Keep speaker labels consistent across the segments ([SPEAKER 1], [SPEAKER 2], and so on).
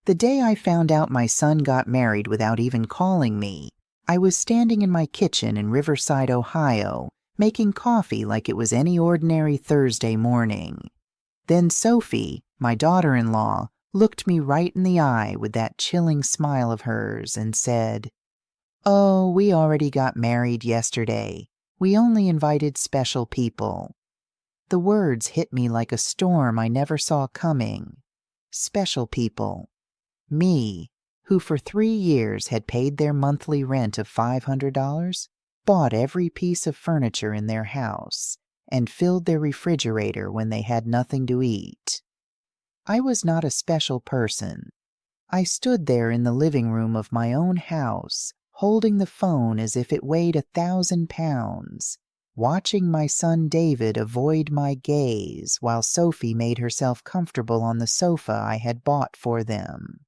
[SPEAKER 1] The day I found out my son got married without even calling me, I was standing in my kitchen in Riverside, Ohio, making coffee like it was any ordinary Thursday morning. Then Sophie, my daughter-in-law, looked me right in the eye with that chilling smile of hers and said, "Oh, we already got married yesterday. We only invited special people." The words hit me like a storm I never saw coming. Special people. Me, who for 3 years had paid their monthly rent of $500, bought every piece of furniture in their house, and filled their refrigerator when they had nothing to eat. I was not a special person. I stood there in the living room of my own house, holding the phone as if it weighed 1,000 pounds, watching my son David avoid my gaze while Sophie made herself comfortable on the sofa I had bought for them.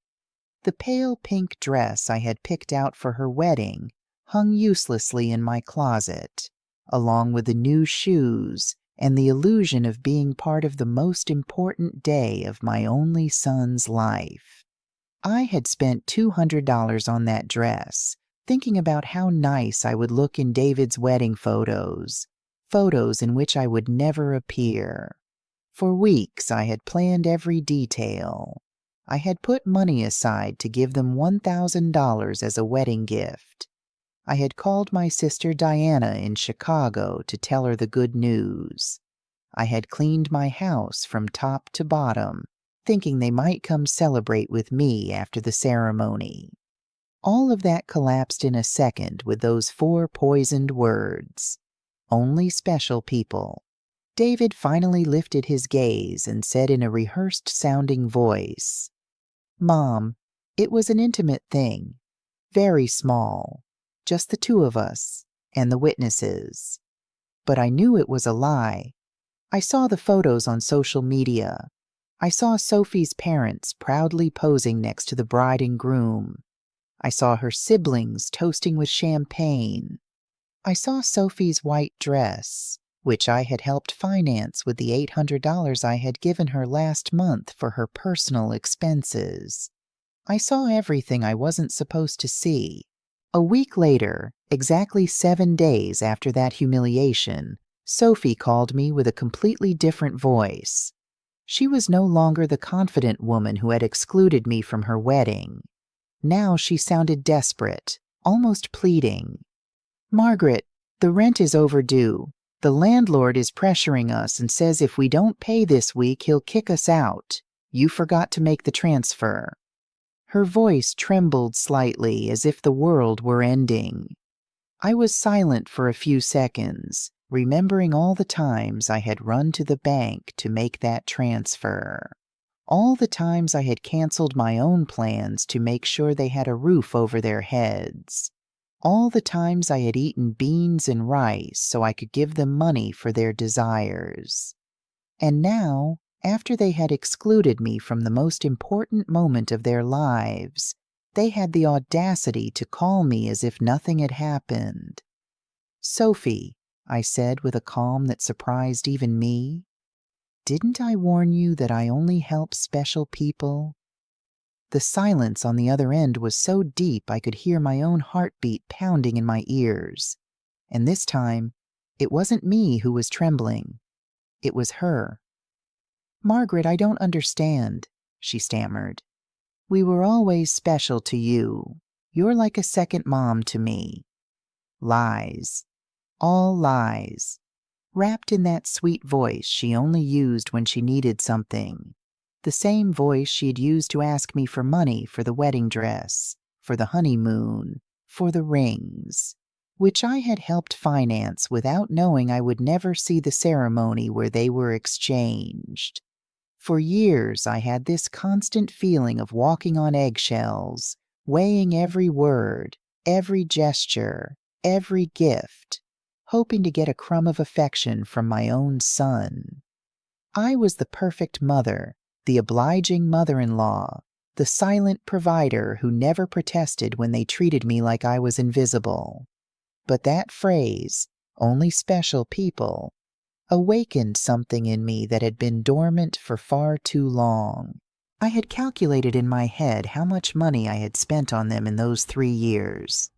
[SPEAKER 1] The pale pink dress I had picked out for her wedding hung uselessly in my closet, along with the new shoes and the illusion of being part of the most important day of my only son's life. I had spent $200 on that dress, thinking about how nice I would look in David's wedding photos in which I would never appear. For weeks I had planned every detail. I had put money aside to give them $1,000 as a wedding gift. I had called my sister Diana in Chicago to tell her the good news. I had cleaned my house from top to bottom, thinking they might come celebrate with me after the ceremony. All of that collapsed in a second with those 4 poisoned words. Only special people. David finally lifted his gaze and said in a rehearsed-sounding voice, "Mom, it was an intimate thing. Very small. Just the 2 of us, and the witnesses." But I knew it was a lie. I saw the photos on social media. I saw Sophie's parents proudly posing next to the bride and groom. I saw her siblings toasting with champagne. I saw Sophie's white dress, which I had helped finance with the $800 I had given her last month for her personal expenses. I saw everything I wasn't supposed to see. A week later, exactly 7 days after that humiliation, Sophie called me with a completely different voice. She was no longer the confident woman who had excluded me from her wedding. Now she sounded desperate, almost pleading. "Margaret, the rent is overdue. The landlord is pressuring us and says if we don't pay this week, he'll kick us out. You forgot to make the transfer." Her voice trembled slightly as if the world were ending. I was silent for a few seconds, remembering all the times I had run to the bank to make that transfer. All the times I had canceled my own plans to make sure they had a roof over their heads. All the times I had eaten beans and rice so I could give them money for their desires. And now, after they had excluded me from the most important moment of their lives, they had the audacity to call me as if nothing had happened. "Sophie," I said with a calm that surprised even me, "didn't I warn you that I only help special people?" The silence on the other end was so deep I could hear my own heartbeat pounding in my ears. And this time, it wasn't me who was trembling. It was her. "Margaret, I don't understand," she stammered. "We were always special to you. You're like a second mom to me." Lies. All lies. Wrapped in that sweet voice she only used when she needed something. The same voice she had used to ask me for money for the wedding dress, for the honeymoon, for the rings, which I had helped finance without knowing I would never see the ceremony where they were exchanged. For years I had this constant feeling of walking on eggshells, weighing every word, every gesture, every gift, hoping to get a crumb of affection from my own son. I was the perfect mother, the obliging mother-in-law, the silent provider who never protested when they treated me like I was invisible. But that phrase, "only special people," awakened something in me that had been dormant for far too long. I had calculated in my head how much money I had spent on them in those 3 years.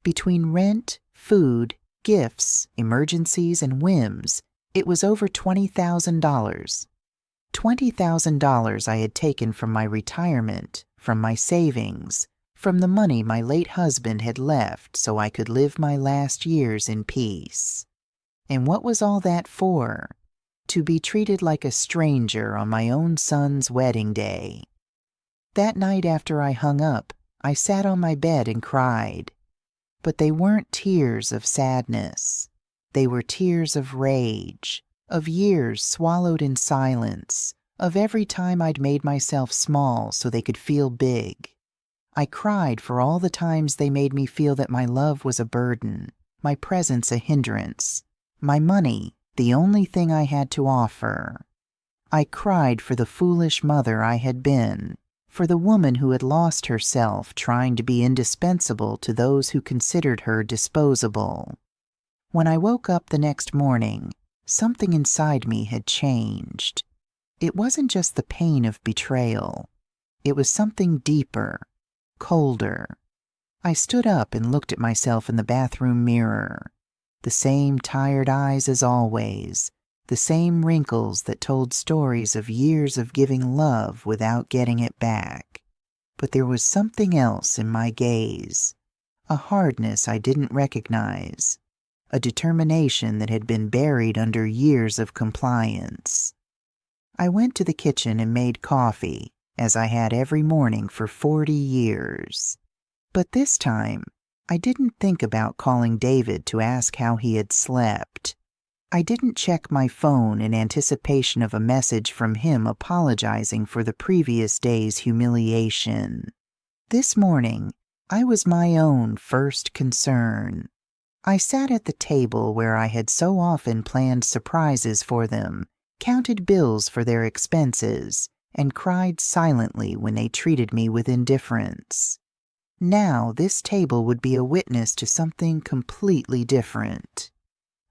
[SPEAKER 1] Between rent, food, gifts, emergencies, and whims, it was over $20,000. $20,000 I had taken from my retirement, from my savings, from the money my late husband had left so I could live my last years in peace. And what was all that for? To be treated like a stranger on my own son's wedding day. That night after I hung up, I sat on my bed and cried. But they weren't tears of sadness. They were tears of rage, of years swallowed in silence, of every time I'd made myself small so they could feel big. I cried for all the times they made me feel that my love was a burden, my presence a hindrance, my money the only thing I had to offer. I cried for the foolish mother I had been, for the woman who had lost herself trying to be indispensable to those who considered her disposable. When I woke up the next morning, something inside me had changed. It wasn't just the pain of betrayal. It was something deeper, colder. I stood up and looked at myself in the bathroom mirror. The same tired eyes as always, the same wrinkles that told stories of years of giving love without getting it back. But there was something else in my gaze, a hardness I didn't recognize, a determination that had been buried under years of compliance. I went to the kitchen and made coffee, as I had every morning for 40 years. But this time, I didn't think about calling David to ask how he had slept. I didn't check my phone in anticipation of a message from him apologizing for the previous day's humiliation. This morning, I was my own first concern. I sat at the table where I had so often planned surprises for them, counted bills for their expenses, and cried silently when they treated me with indifference. Now this table would be a witness to something completely different.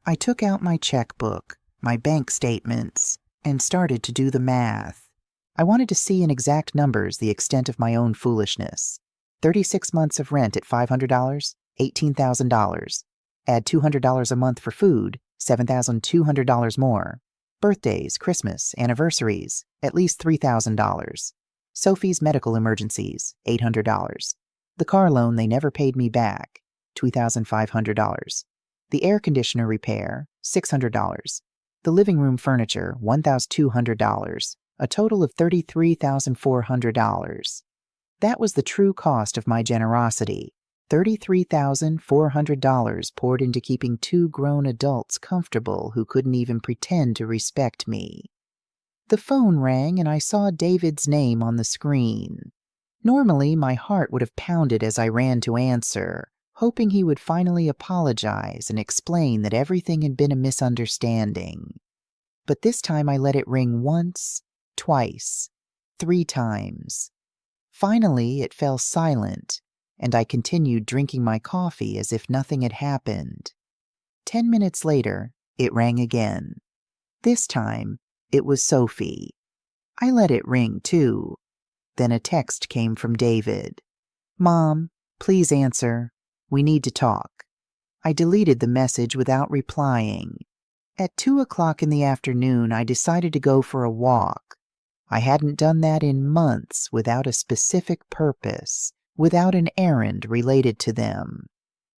[SPEAKER 1] I took out my checkbook, my bank statements, and started to do the math. I wanted to see in exact numbers the extent of my own foolishness. 36 months of rent at $500, $18,000. Add $200 a month for food, $7,200 more. Birthdays, Christmas, anniversaries, at least $3,000. Sophie's medical emergencies, $800. The car loan they never paid me back, $2,500. The air conditioner repair, $600. The living room furniture, $1,200. A total of $33,400. That was the true cost of my generosity. $33,400 poured into keeping 2 grown adults comfortable who couldn't even pretend to respect me. The phone rang and I saw David's name on the screen. Normally, my heart would have pounded as I ran to answer, hoping he would finally apologize and explain that everything had been a misunderstanding. But this time I let it ring once, twice, 3 times. Finally, it fell silent, and I continued drinking my coffee as if nothing had happened. 10 minutes later, it rang again. This time, it was Sophie. I let it ring, too. Then a text came from David. "Mom, please answer. We need to talk." I deleted the message without replying. At 2 o'clock in the afternoon, I decided to go for a walk. I hadn't done that in months without a specific purpose, without an errand related to them.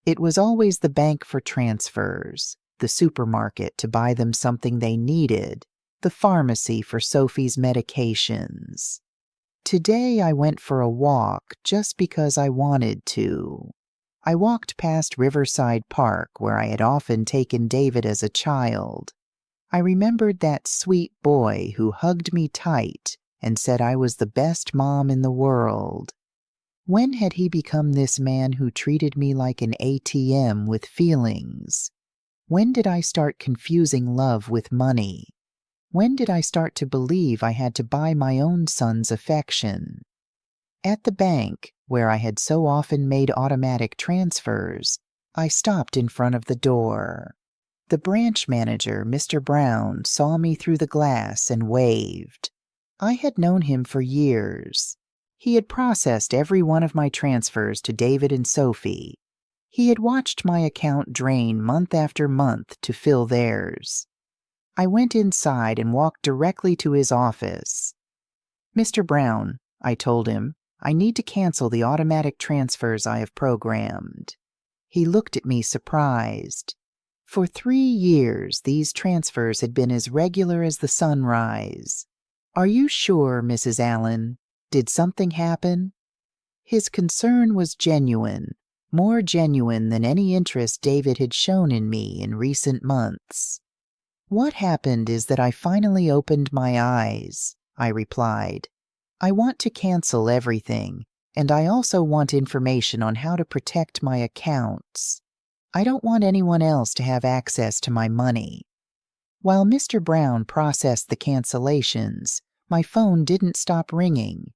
[SPEAKER 1] It was always the bank for transfers, the supermarket to buy them something they needed, the pharmacy for Sophie's medications. Today I went for a walk just because I wanted to. I walked past Riverside Park, where I had often taken David as a child. I remembered that sweet boy who hugged me tight and said I was the best mom in the world. When had he become this man who treated me like an ATM with feelings? When did I start confusing love with money? When did I start to believe I had to buy my own son's affection? At the bank, where I had so often made automatic transfers, I stopped in front of the door. The branch manager, Mr. Brown, saw me through the glass and waved. I had known him for years. He had processed every one of my transfers to David and Sophie. He had watched my account drain month after month to fill theirs. I went inside and walked directly to his office. "Mr. Brown," I told him, "I need to cancel the automatic transfers I have programmed." He looked at me surprised. For 3 years, these transfers had been as regular as the sunrise. "Are you sure, Mrs. Allen? Did something happen?" His concern was genuine, more genuine than any interest David had shown in me in recent months. "What happened is that I finally opened my eyes," I replied. "I want to cancel everything, and I also want information on how to protect my accounts. I don't want anyone else to have access to my money." While Mr. Brown processed the cancellations, my phone didn't stop ringing.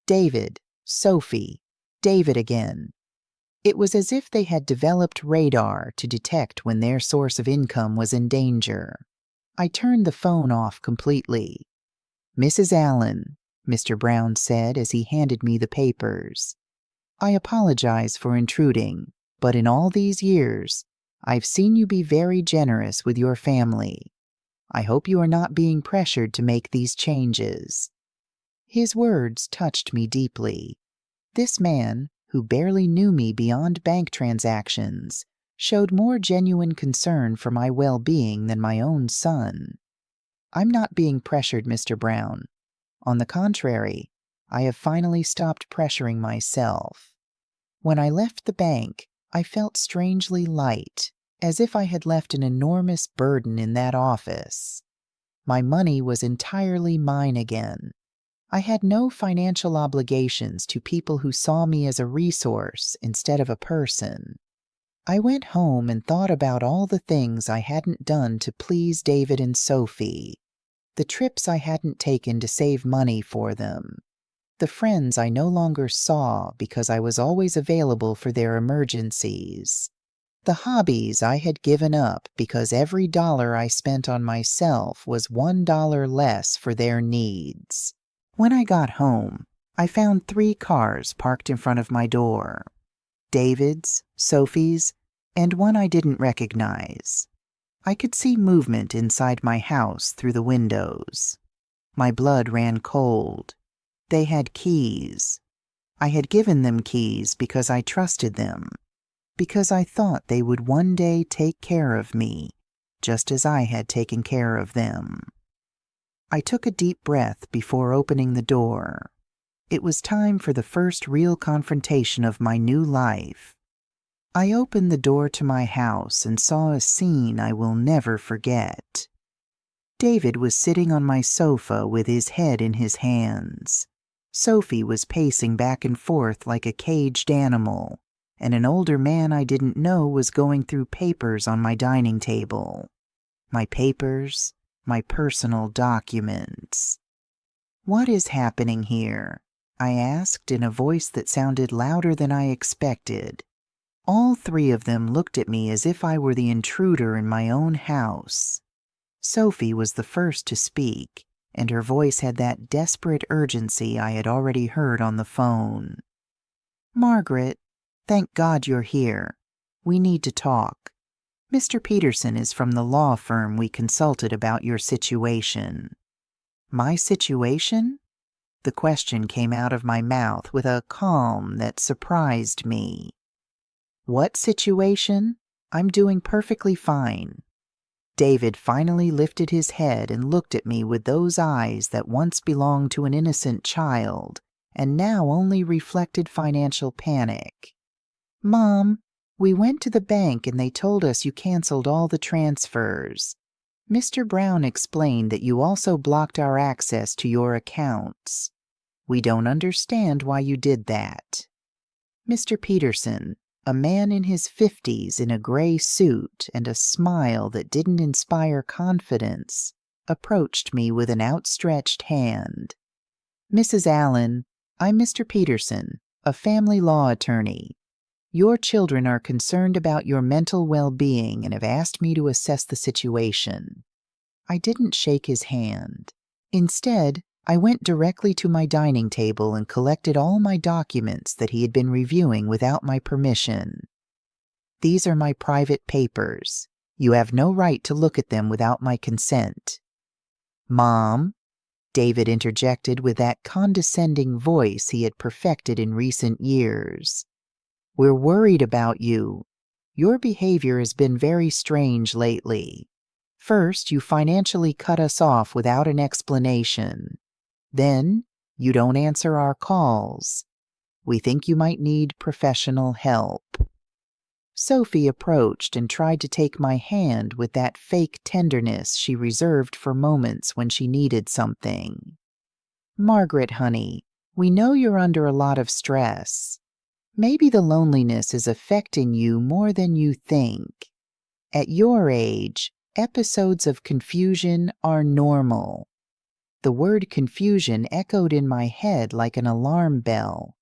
[SPEAKER 1] David, Sophie, David again. It was as if they had developed radar to detect when their source of income was in danger. I turned the phone off completely. "Mrs. Allen," Mr. Brown said as he handed me the papers. "I apologize for intruding, but in all these years, I've seen you be very generous with your family. I hope you are not being pressured to make these changes." His words touched me deeply. This man, who barely knew me beyond bank transactions, showed more genuine concern for my well-being than my own son. "I'm not being pressured, Mr. Brown. On the contrary, I have finally stopped pressuring myself. When I left the bank, I felt strangely light, as if I had left an enormous burden in that office. My money was entirely mine again. I had no financial obligations to people who saw me as a resource instead of a person. I went home and thought about all the things I hadn't done to please David and Sophie, the trips I hadn't taken to save money for them, the friends I no longer saw because I was always available for their emergencies, the hobbies I had given up because every dollar I spent on myself was $1 less for their needs. When I got home, I found 3 cars parked in front of my door. David's, Sophie's, and one I didn't recognize. I could see movement inside my house through the windows. My blood ran cold. They had keys. I had given them keys because I trusted them, because I thought they would one day take care of me, just as I had taken care of them. I took a deep breath before opening the door. It was time for the first real confrontation of my new life. I opened the door to my house and saw a scene I will never forget. David was sitting on my sofa with his head in his hands. Sophie was pacing back and forth like a caged animal, and an older man I didn't know was going through papers on my dining table. My papers, my personal documents. "What is happening here?" I asked in a voice that sounded louder than I expected. All 3 of them looked at me as if I were the intruder in my own house. Sophie was the first to speak, and her voice had that desperate urgency I had already heard on the phone. "Margaret, thank God you're here. We need to talk. Mr. Peterson is from the law firm we consulted about your situation." "My situation?" The question came out of my mouth with a calm that surprised me. "What situation? I'm doing perfectly fine." David finally lifted his head and looked at me with those eyes that once belonged to an innocent child and now only reflected financial panic. "Mom, we went to the bank and they told us you canceled all the transfers. Mr. Brown explained that you also blocked our access to your accounts. We don't understand why you did that." Mr. Peterson, a man in his 50s in a gray suit and a smile that didn't inspire confidence, approached me with an outstretched hand. "Mrs. Allen, I'm Mr. Peterson, a family law attorney. Your children are concerned about your mental well-being and have asked me to assess the situation." I didn't shake his hand. Instead, I went directly to my dining table and collected all my documents that he had been reviewing without my permission. These are my private papers. You have no right to look at them without my consent. Mom, David interjected with that condescending voice he had perfected in recent years. We're worried about you. Your behavior has been very strange lately. First, you financially cut us off without an explanation. Then, you don't answer our calls. We think you might need professional help. Sophie approached and tried to take my hand with that fake tenderness she reserved for moments when she needed something. Margaret, honey, we know you're under a lot of stress. Maybe the loneliness is affecting you more than you think. At your age, episodes of confusion are normal. The word confusion echoed in my head like an alarm bell.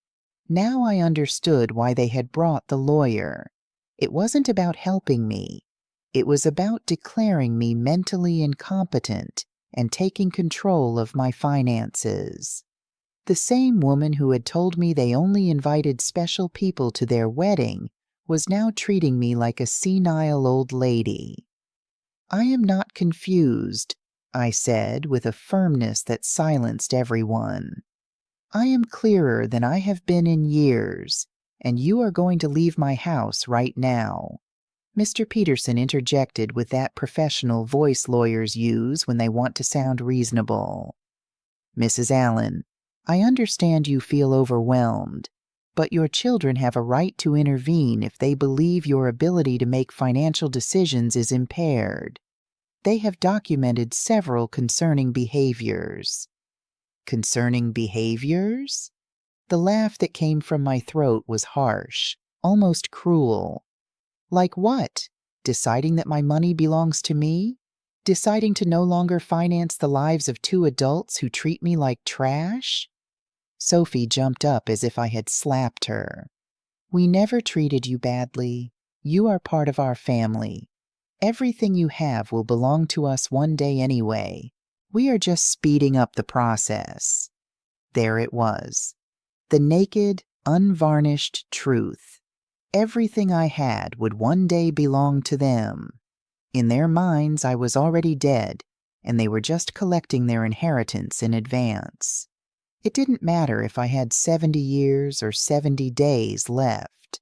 [SPEAKER 1] Now I understood why they had brought the lawyer. It wasn't about helping me. It was about declaring me mentally incompetent and taking control of my finances. The same woman who had told me they only invited special people to their wedding was now treating me like a senile old lady. I am not confused, I said with a firmness that silenced everyone. I am clearer than I have been in years, and you are going to leave my house right now. Mr. Peterson interjected with that professional voice lawyers use when they want to sound reasonable. Mrs. Allen, I understand you feel overwhelmed, but your children have a right to intervene if they believe your ability to make financial decisions is impaired. They have documented several concerning behaviors. Concerning behaviors? The laugh that came from my throat was harsh, almost cruel. Like what? Deciding that my money belongs to me? Deciding to no longer finance the lives of two adults who treat me like trash? Sophie jumped up as if I had slapped her. We never treated you badly. You are part of our family. Everything you have will belong to us one day anyway. We are just speeding up the process. There it was. The naked, unvarnished truth. Everything I had would one day belong to them. In their minds, I was already dead, and they were just collecting their inheritance in advance. It didn't matter if I had 70 years or 70 days left.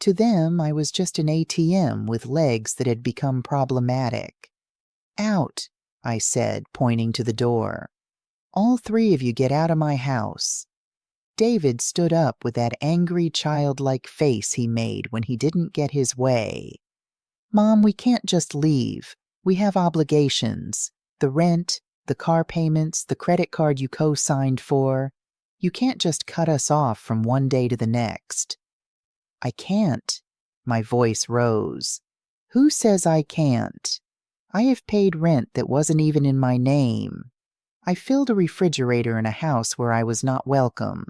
[SPEAKER 1] To them, I was just an ATM with legs that had become problematic. Out, I said, pointing to the door. All three of you get out of my house. David stood up with that angry, childlike face he made when he didn't get his way. Mom, we can't just leave. We have obligations. The rent, the car payments, the credit card you co-signed for. You can't just cut us off from one day to the next. I can't. My voice rose. Who says I can't? I have paid rent that wasn't even in my name. I filled a refrigerator in a house where I was not welcome.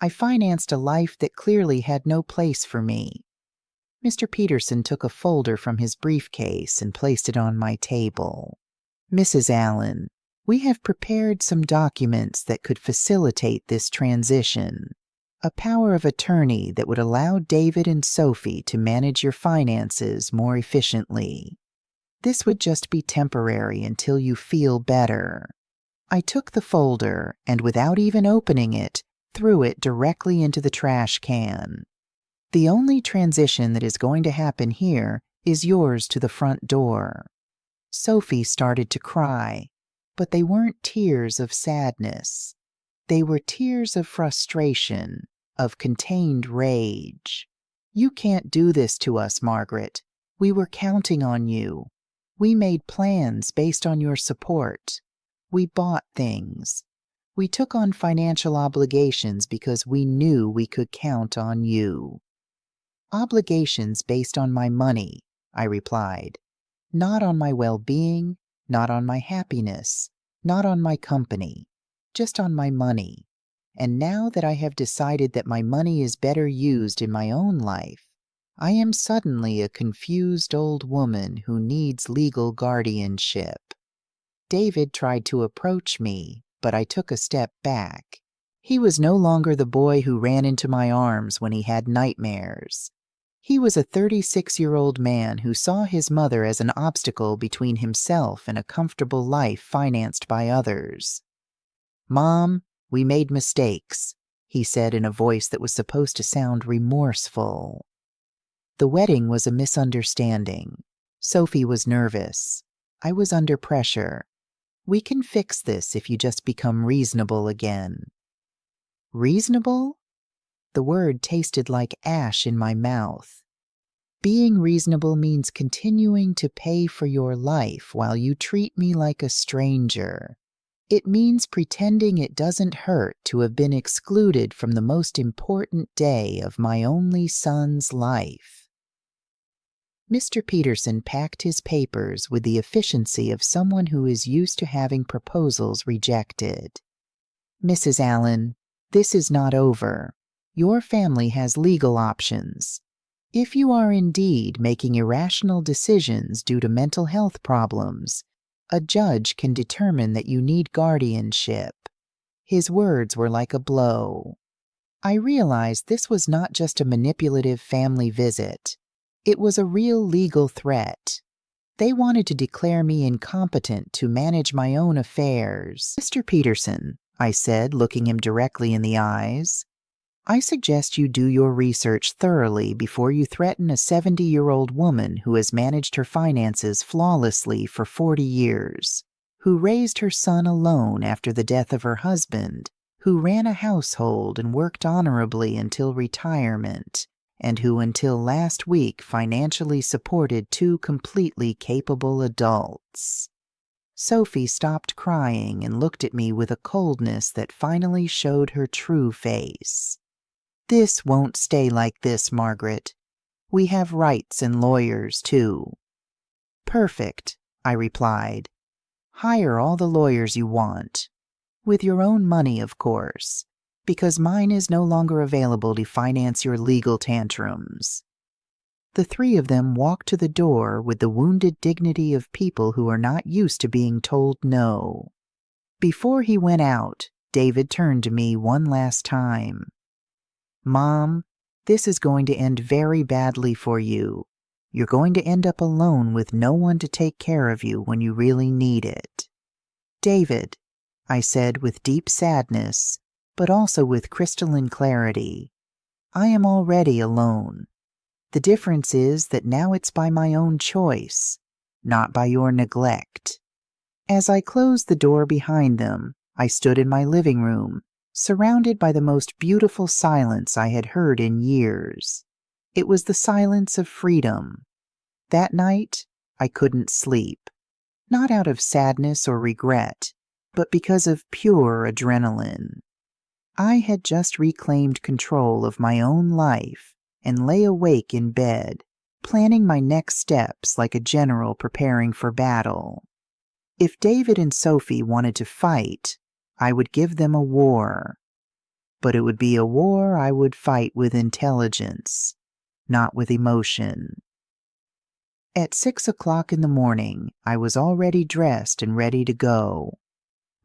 [SPEAKER 1] I financed a life that clearly had no place for me. Mr. Peterson took a folder from his briefcase and placed it on my table. Mrs. Allen, we have prepared some documents that could facilitate this transition. A power of attorney that would allow David and Sophie to manage your finances more efficiently. This would just be temporary until you feel better. I took the folder and, without even opening it, threw it directly into the trash can. The only transition that is going to happen here is yours to the front door. Sophie started to cry, but they weren't tears of sadness. They were tears of frustration, of contained rage. You can't do this to us, Margaret. We were counting on you. We made plans based on your support. We bought things. We took on financial obligations because we knew we could count on you. Obligations based on my money, I replied. Not on my well-being, not on my happiness, not on my company, just on my money. And now that I have decided that my money is better used in my own life, I am suddenly a confused old woman who needs legal guardianship. David tried to approach me, but I took a step back. He was no longer the boy who ran into my arms when he had nightmares. He was a 36-year-old man who saw his mother as an obstacle between himself and a comfortable life financed by others. "Mom, we made mistakes," he said in a voice that was supposed to sound remorseful. The wedding was a misunderstanding. Sophie was nervous. I was under pressure. "We can fix this if you just become reasonable again." Reasonable? The word tasted like ash in my mouth. Being reasonable means continuing to pay for your life while you treat me like a stranger. It means pretending it doesn't hurt to have been excluded from the most important day of my only son's life. Mr. Peterson packed his papers with the efficiency of someone who is used to having proposals rejected. "Mrs. Allen, this is not over. Your family has legal options. If you are indeed making irrational decisions due to mental health problems, a judge can determine that you need guardianship." His words were like a blow. I realized this was not just a manipulative family visit. It was a real legal threat. They wanted to declare me incompetent to manage my own affairs. "Mr. Peterson," I said, looking him directly in the eyes, "I suggest you do your research thoroughly before you threaten a 70-year-old woman who has managed her finances flawlessly for 40 years, who raised her son alone after the death of her husband, who ran a household and worked honorably until retirement, and who until last week financially supported 2 completely capable adults." Sophie stopped crying and looked at me with a coldness that finally showed her true face. "This won't stay like this, Margaret. We have rights and lawyers, too." "Perfect," I replied. "Hire all the lawyers you want. With your own money, of course, because mine is no longer available to finance your legal tantrums." The 3 of them walked to the door with the wounded dignity of people who are not used to being told no. Before he went out, David turned to me one last time. "Mom, this is going to end very badly for you. You're going to end up alone with no one to take care of you when you really need it." "David," I said with deep sadness, but also with crystalline clarity, "I am already alone. The difference is that now it's by my own choice, not by your neglect." As I closed the door behind them, I stood in my living room, surrounded by the most beautiful silence I had heard in years. It was the silence of freedom. That night, I couldn't sleep, not out of sadness or regret, but because of pure adrenaline. I had just reclaimed control of my own life and lay awake in bed, planning my next steps like a general preparing for battle. If David and Sophie wanted to fight, I would give them a war. But it would be a war I would fight with intelligence, not with emotion. At 6 o'clock in the morning, I was already dressed and ready to go.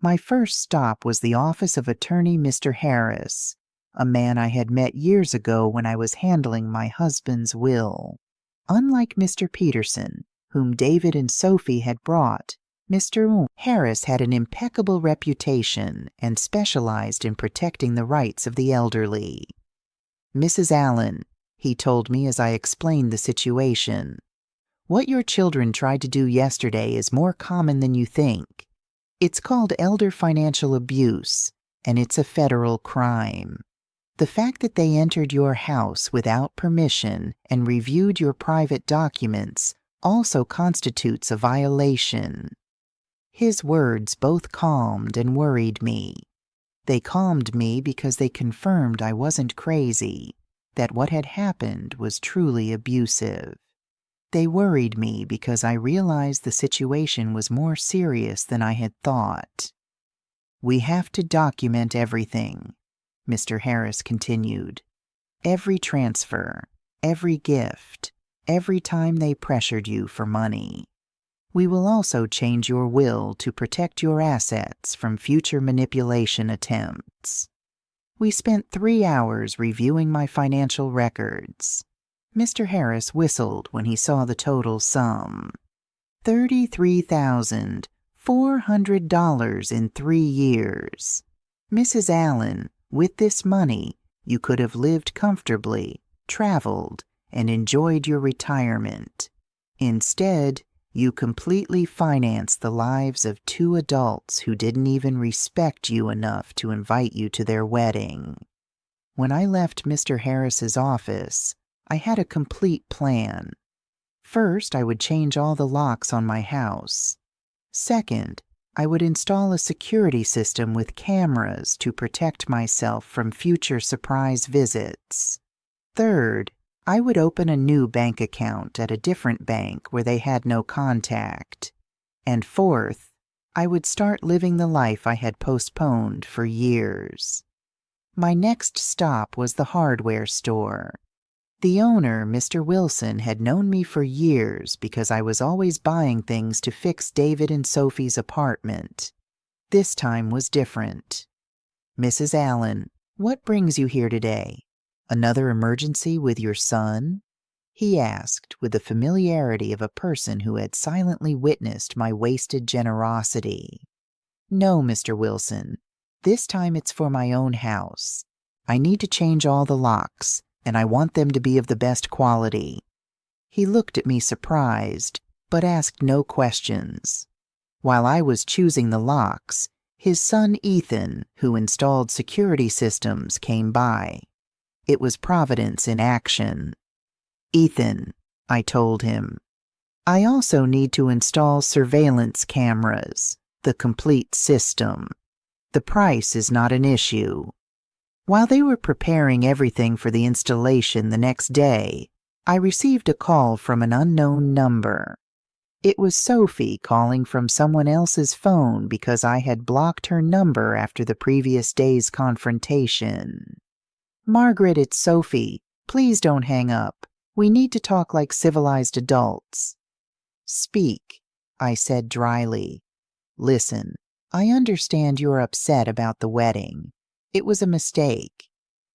[SPEAKER 1] My first stop was the office of attorney Mr. Harris, a man I had met years ago when I was handling my husband's will. Unlike Mr. Peterson, whom David and Sophie had brought, Mr. Harris had an impeccable reputation and specialized in protecting the rights of the elderly. "Mrs. Allen," he told me as I explained the situation, "what your children tried to do yesterday is more common than you think. It's called elder financial abuse, and it's a federal crime. The fact that they entered your house without permission and reviewed your private documents also constitutes a violation." His words both calmed and worried me. They calmed me because they confirmed I wasn't crazy, that what had happened was truly abusive. They worried me because I realized the situation was more serious than I had thought. "We have to document everything," Mr. Harris continued. "Every transfer, every gift, every time they pressured you for money. We will also change your will to protect your assets from future manipulation attempts. We spent 3 hours reviewing my financial records. Mr. Harris whistled when he saw the total sum. $33,400 in 3 years. Mrs. Allen, with this money, you could have lived comfortably, traveled, and enjoyed your retirement. Instead, you completely financed the lives of 2 adults who didn't even respect you enough to invite you to their wedding. When I left Mr. Harris's office, I had a complete plan. First, I would change all the locks on my house. Second, I would install a security system with cameras to protect myself from future surprise visits. Third, I would open a new bank account at a different bank where they had no contact. And fourth, I would start living the life I had postponed for years. My next stop was the hardware store. The owner, Mr. Wilson, had known me for years because I was always buying things to fix David and Sophie's apartment. This time was different. "Mrs. Allen, what brings you here today? Another emergency with your son?" he asked with the familiarity of a person who had silently witnessed my wasted generosity. "No, Mr. Wilson. This time it's for my own house. I need to change all the locks, and I want them to be of the best quality." He looked at me surprised, but asked no questions. While I was choosing the locks, his son Ethan, who installed security systems, came by. It was Providence in action. "Ethan," I told him, "I also need to install surveillance cameras, the complete system. The price is not an issue." While they were preparing everything for the installation the next day, I received a call from an unknown number. It was Sophie calling from someone else's phone because I had blocked her number after the previous day's confrontation. "Margaret, it's Sophie. Please don't hang up. We need to talk like civilized adults." "Speak," I said dryly. "Listen, I understand you're upset about the wedding. It was a mistake.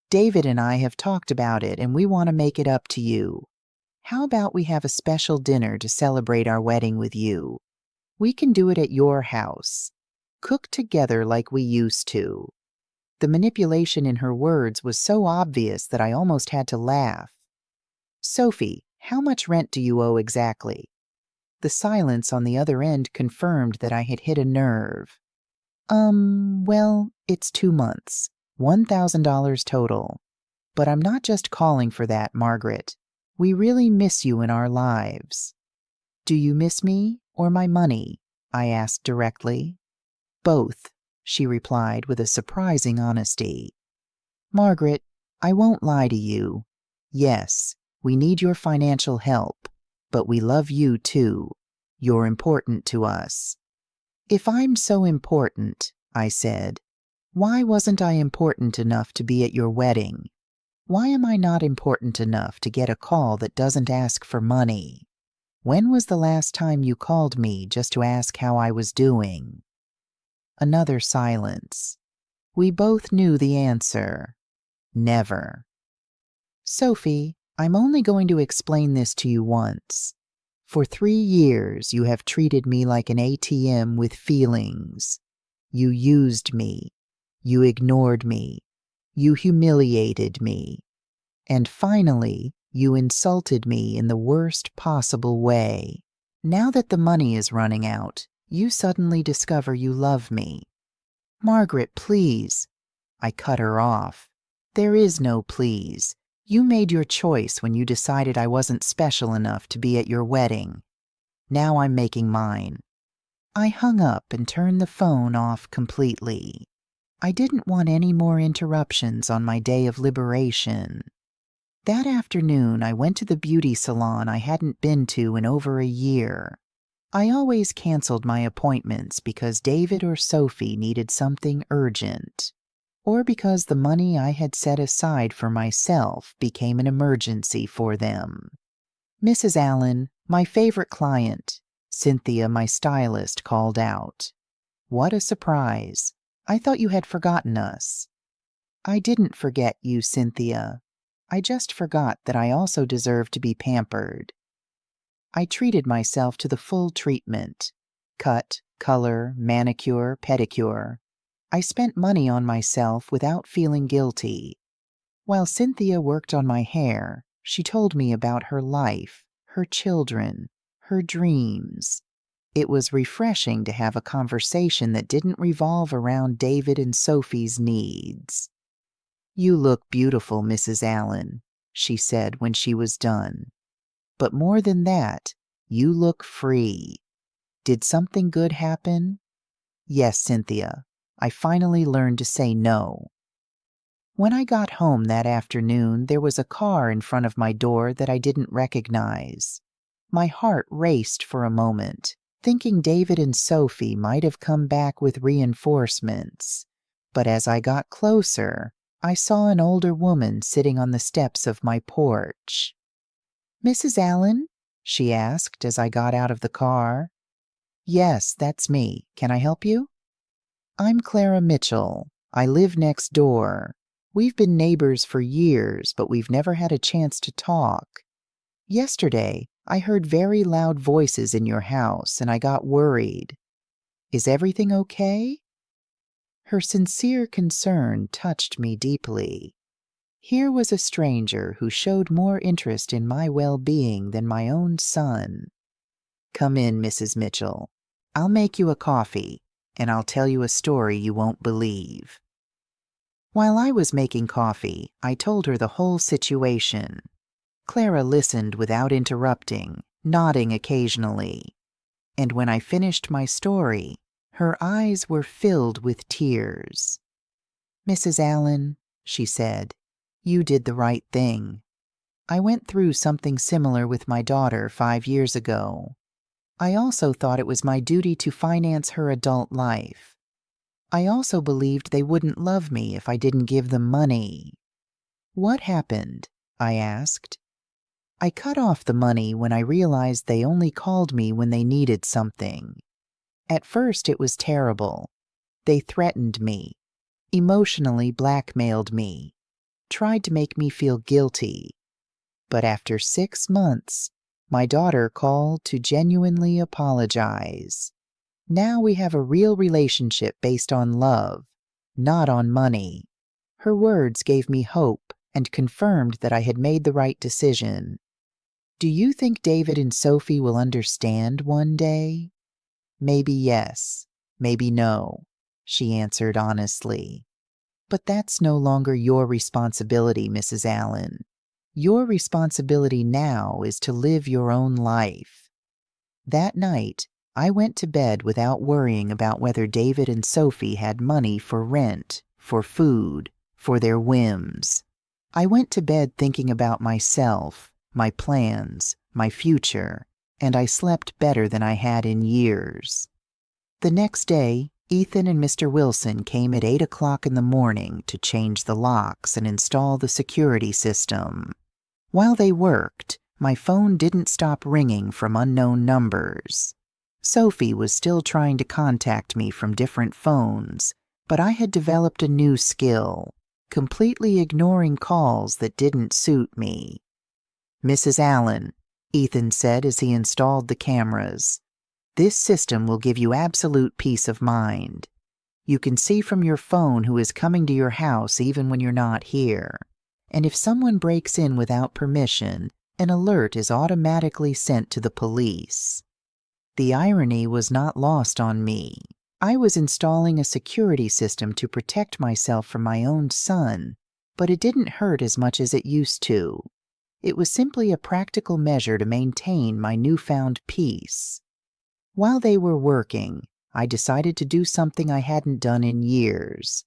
[SPEAKER 1] David and I have talked about it, and we want to make it up to you. How about we have a special dinner to celebrate our wedding with you? We can do it at your house. Cook together like we used to." The manipulation in her words was so obvious that I almost had to laugh. "Sophie, how much rent do you owe exactly?" The silence on the other end confirmed that I had hit a nerve. Well, it's 2 months. $1,000 total. But I'm not just calling for that, Margaret. We really miss you in our lives." "Do you miss me or my money?" I asked directly. "Both," she replied with a surprising honesty. "Margaret, I won't lie to you. Yes, we need your financial help, but we love you too. You're important to us." "If I'm so important," I said, "why wasn't I important enough to be at your wedding? Why am I not important enough to get a call that doesn't ask for money? When was the last time you called me just to ask how I was doing?" Another silence. We both knew the answer. Never. "Sophie, I'm only going to explain this to you once. For 3 years you have treated me like an ATM with feelings. You used me. You ignored me. You humiliated me. And finally, you insulted me in the worst possible way. Now that the money is running out, you suddenly discover you love me. Margaret, please." I cut her off. "There is no please. You made your choice when you decided I wasn't special enough to be at your wedding. Now I'm making mine." I hung up and turned the phone off completely. I didn't want any more interruptions on my day of liberation. That afternoon, I went to the beauty salon I hadn't been to in over a year. I always canceled my appointments because David or Sophie needed something urgent, or because the money I had set aside for myself became an emergency for them. "Mrs. Allen, my favorite client. Cynthia, my stylist, called out. What a surprise. I thought you had forgotten us. I didn't forget you, Cynthia. I just forgot that I also deserve to be pampered. I treated myself to the full treatment. Cut, color, manicure, pedicure. I spent money on myself without feeling guilty. While Cynthia worked on my hair, she told me about her life, her children, her dreams. It was refreshing to have a conversation that didn't revolve around David and Sophie's needs. You look beautiful, Mrs. Allen, she said when she was done. But more than that, you look free. Did something good happen? Yes, Cynthia. I finally learned to say no. When I got home that afternoon, there was a car in front of my door that I didn't recognize. My heart raced for a moment, thinking David and Sophie might have come back with reinforcements. But as I got closer, I saw an older woman sitting on the steps of my porch. Mrs. Allen? She asked as I got out of the car. Yes, that's me. Can I help you? I'm Clara Mitchell. I live next door. We've been neighbors for years, but we've never had a chance to talk. Yesterday, I heard very loud voices in your house, and I got worried. Is everything okay? Her sincere concern touched me deeply. Here was a stranger who showed more interest in my well-being than my own son. Come in, Mrs. Mitchell. I'll make you a coffee, and I'll tell you a story you won't believe. While I was making coffee, I told her the whole situation. Clara listened without interrupting, nodding occasionally. And when I finished my story, her eyes were filled with tears. Mrs. Allen, she said, you did the right thing. I went through something similar with my daughter 5 years ago. I also thought it was my duty to finance her adult life. I also believed they wouldn't love me if I didn't give them money. What happened? I asked. I cut off the money when I realized they only called me when they needed something. At first it was terrible. They threatened me, emotionally blackmailed me, tried to make me feel guilty. But after 6 months, my daughter called to genuinely apologize. Now we have a real relationship based on love, not on money. Her words gave me hope and confirmed that I had made the right decision. Do you think David and Sophie will understand one day? Maybe yes, maybe no, she answered honestly. But that's no longer your responsibility, Mrs. Allen. Your responsibility now is to live your own life. That night, I went to bed without worrying about whether David and Sophie had money for rent, for food, for their whims. I went to bed thinking about myself, my plans, my future, and I slept better than I had in years. The next day, Ethan and Mr. Wilson came at 8 o'clock in the morning to change the locks and install the security system. While they worked, my phone didn't stop ringing from unknown numbers. Sophie was still trying to contact me from different phones, but I had developed a new skill, completely ignoring calls that didn't suit me. Mrs. Allen, Ethan said as he installed the cameras, this system will give you absolute peace of mind. You can see from your phone who is coming to your house even when you're not here. And if someone breaks in without permission, an alert is automatically sent to the police. The irony was not lost on me. I was installing a security system to protect myself from my own son, but it didn't hurt as much as it used to. It was simply a practical measure to maintain my newfound peace. While they were working, I decided to do something I hadn't done in years.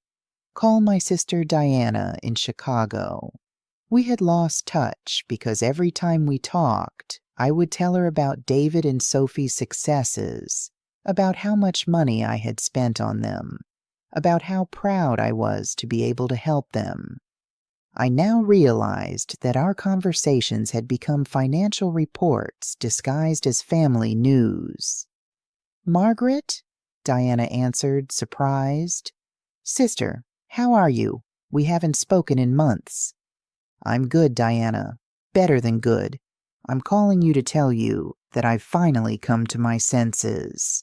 [SPEAKER 1] Call my sister Diana in Chicago. We had lost touch because every time we talked, I would tell her about David and Sophie's successes, about how much money I had spent on them, about how proud I was to be able to help them. I now realized that our conversations had become financial reports disguised as family news. "Margaret?" Diana answered, surprised. "Sister, how are you? We haven't spoken in months." "I'm good, Diana. Better than good. I'm calling you to tell you that I've finally come to my senses."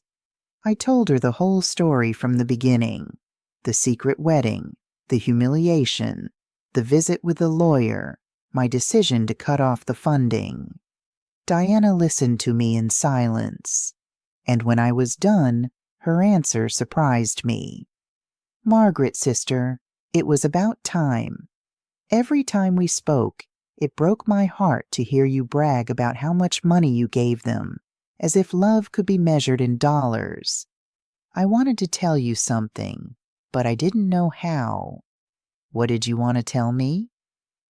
[SPEAKER 1] I told her the whole story from the beginning. The secret wedding, the humiliation, the visit with the lawyer, my decision to cut off the funding. Diana listened to me in silence, and when I was done, her answer surprised me. "Margaret, sister, it was about time. Every time we spoke, it broke my heart to hear you brag about how much money you gave them, as if love could be measured in dollars. I wanted to tell you something, but I didn't know how." "What did you want to tell me?"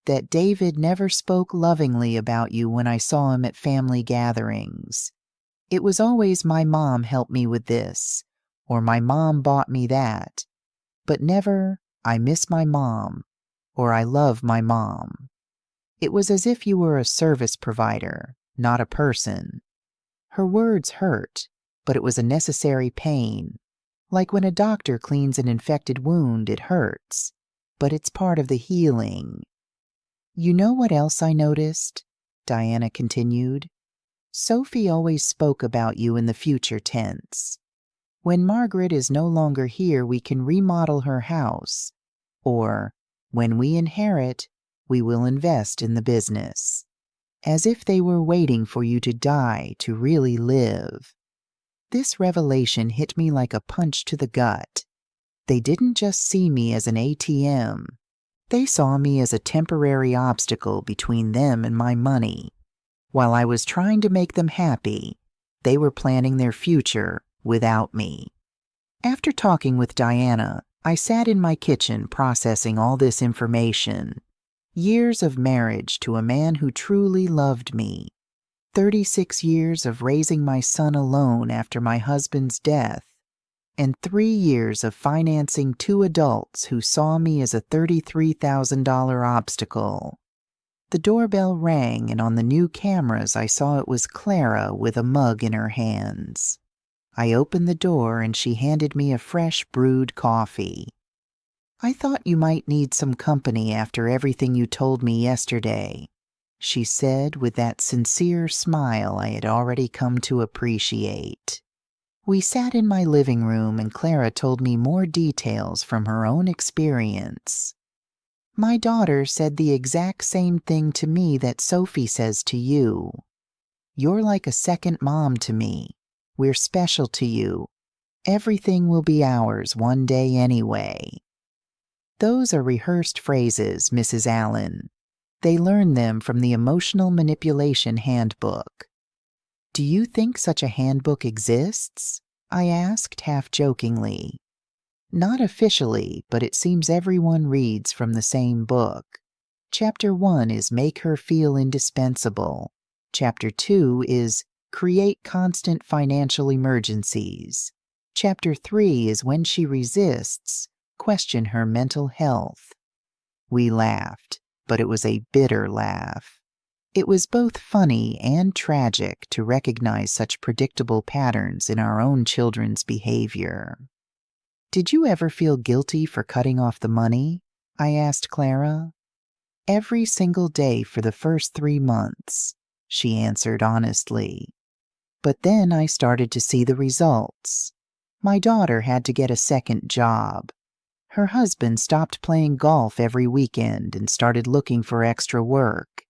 [SPEAKER 1] "That David never spoke lovingly about you when I saw him at family gatherings. It was always 'my mom helped me with this,' or 'my mom bought me that,' but never 'I miss my mom,' or 'I love my mom.' It was as if you were a service provider, not a person." Her words hurt, but it was a necessary pain. Like when a doctor cleans an infected wound, it hurts, but it's part of the healing. "You know what else I noticed?" Diana continued. "Sophie always spoke about you in the future tense. When Margaret is no longer here, we can remodel her house, or when we inherit, we will invest in the business. As if they were waiting for you to die to really live." This revelation hit me like a punch to the gut. They didn't just see me as an ATM. They saw me as a temporary obstacle between them and my money. While I was trying to make them happy, they were planning their future without me. After talking with Diana, I sat in my kitchen processing all this information. Years of marriage to a man who truly loved me. 36 years of raising my son alone after my husband's death. And 3 years of financing 2 adults who saw me as a $33,000 obstacle. The doorbell rang, and on the new cameras I saw it was Clara with a mug in her hands. I opened the door and she handed me a fresh brewed coffee. "I thought you might need some company after everything you told me yesterday," she said with that sincere smile I had already come to appreciate. We sat in my living room and Clara told me more details from her own experience. "My daughter said the exact same thing to me that Sophie says to you. You're like a second mom to me. We're special to you. Everything will be ours one day anyway." Those are rehearsed phrases, Mrs. Allen. They learned them from the Emotional Manipulation Handbook. "Do you think such a handbook exists?" I asked half-jokingly. "Not officially, but it seems everyone reads from the same book. Chapter 1 is Make Her Feel Indispensable. Chapter 2 is Create Constant Financial Emergencies. Chapter 3 is When She Resists, Question Her Mental Health." We laughed, but it was a bitter laugh. It was both funny and tragic to recognize such predictable patterns in our own children's behavior. "Did you ever feel guilty for cutting off the money?" I asked Clara. "Every single day for the first 3 months," she answered honestly. "But then I started to see the results. My daughter had to get a second job. Her husband stopped playing golf every weekend and started looking for extra work.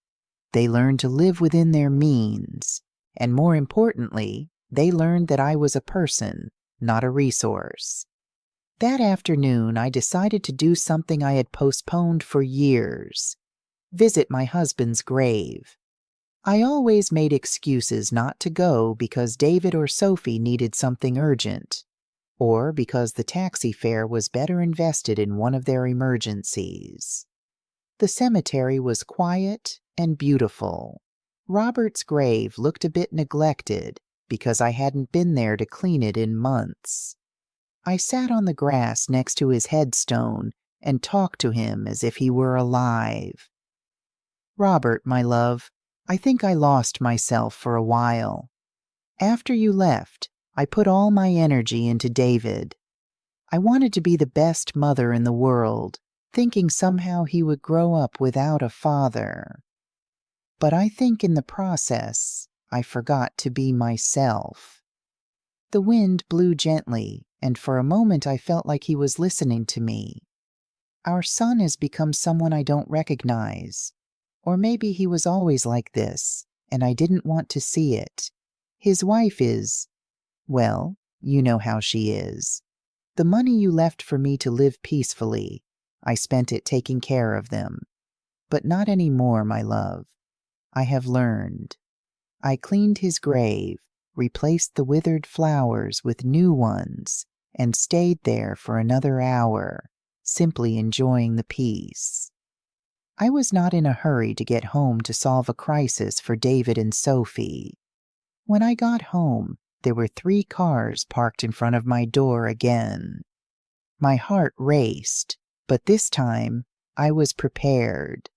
[SPEAKER 1] They learned to live within their means, and more importantly, they learned that I was a person, not a resource. That afternoon, I decided to do something I had postponed for years: visit my husband's grave. I always made excuses not to go because David or Sophie needed something urgent, or because the taxi fare was better invested in one of their emergencies. The cemetery was quiet and beautiful. Robert's grave looked a bit neglected because I hadn't been there to clean it in months. I sat on the grass next to his headstone and talk to him as if he were alive. Robert, my love, I think I lost myself for a while. After you left, I put all my energy into David. I wanted to be the best mother in the world, thinking somehow he would grow up without a father. But I think in the process, I forgot to be myself. The wind blew gently, and for a moment I felt like he was listening to me. Our son has become someone I don't recognize. Or maybe he was always like this, and I didn't want to see it. His wife is, well, you know how she is. The money you left for me to live peacefully, I spent it taking care of them. But not any more, my love. I have learned. I cleaned his grave, replaced the withered flowers with new ones, and stayed there for another hour, simply enjoying the peace. I was not in a hurry to get home to solve a crisis for David and Sophie. When I got home, there were 3 cars parked in front of my door again. My heart raced, but this time I was prepared.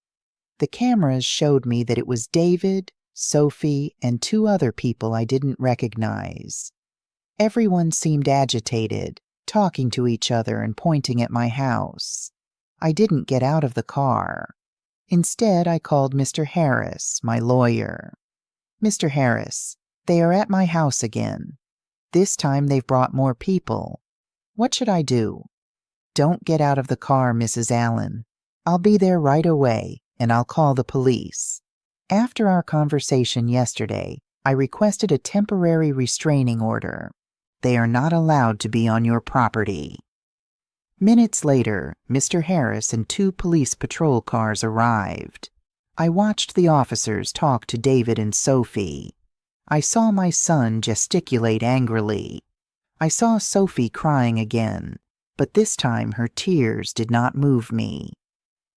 [SPEAKER 1] The cameras showed me that it was David, Sophie, and 2 other people I didn't recognize. Everyone seemed agitated, talking to each other and pointing at my house. I didn't get out of the car. Instead, I called Mr. Harris, my lawyer. Mr. Harris, they are at my house again. This time they've brought more people. What should I do? Don't get out of the car, Mrs. Allen. I'll be there right away, and I'll call the police. After our conversation yesterday, I requested a temporary restraining order. They are not allowed to be on your property. Minutes later, Mr. Harris and 2 police patrol cars arrived. I watched the officers talk to David and Sophie. I saw my son gesticulate angrily. I saw Sophie crying again, but this time her tears did not move me.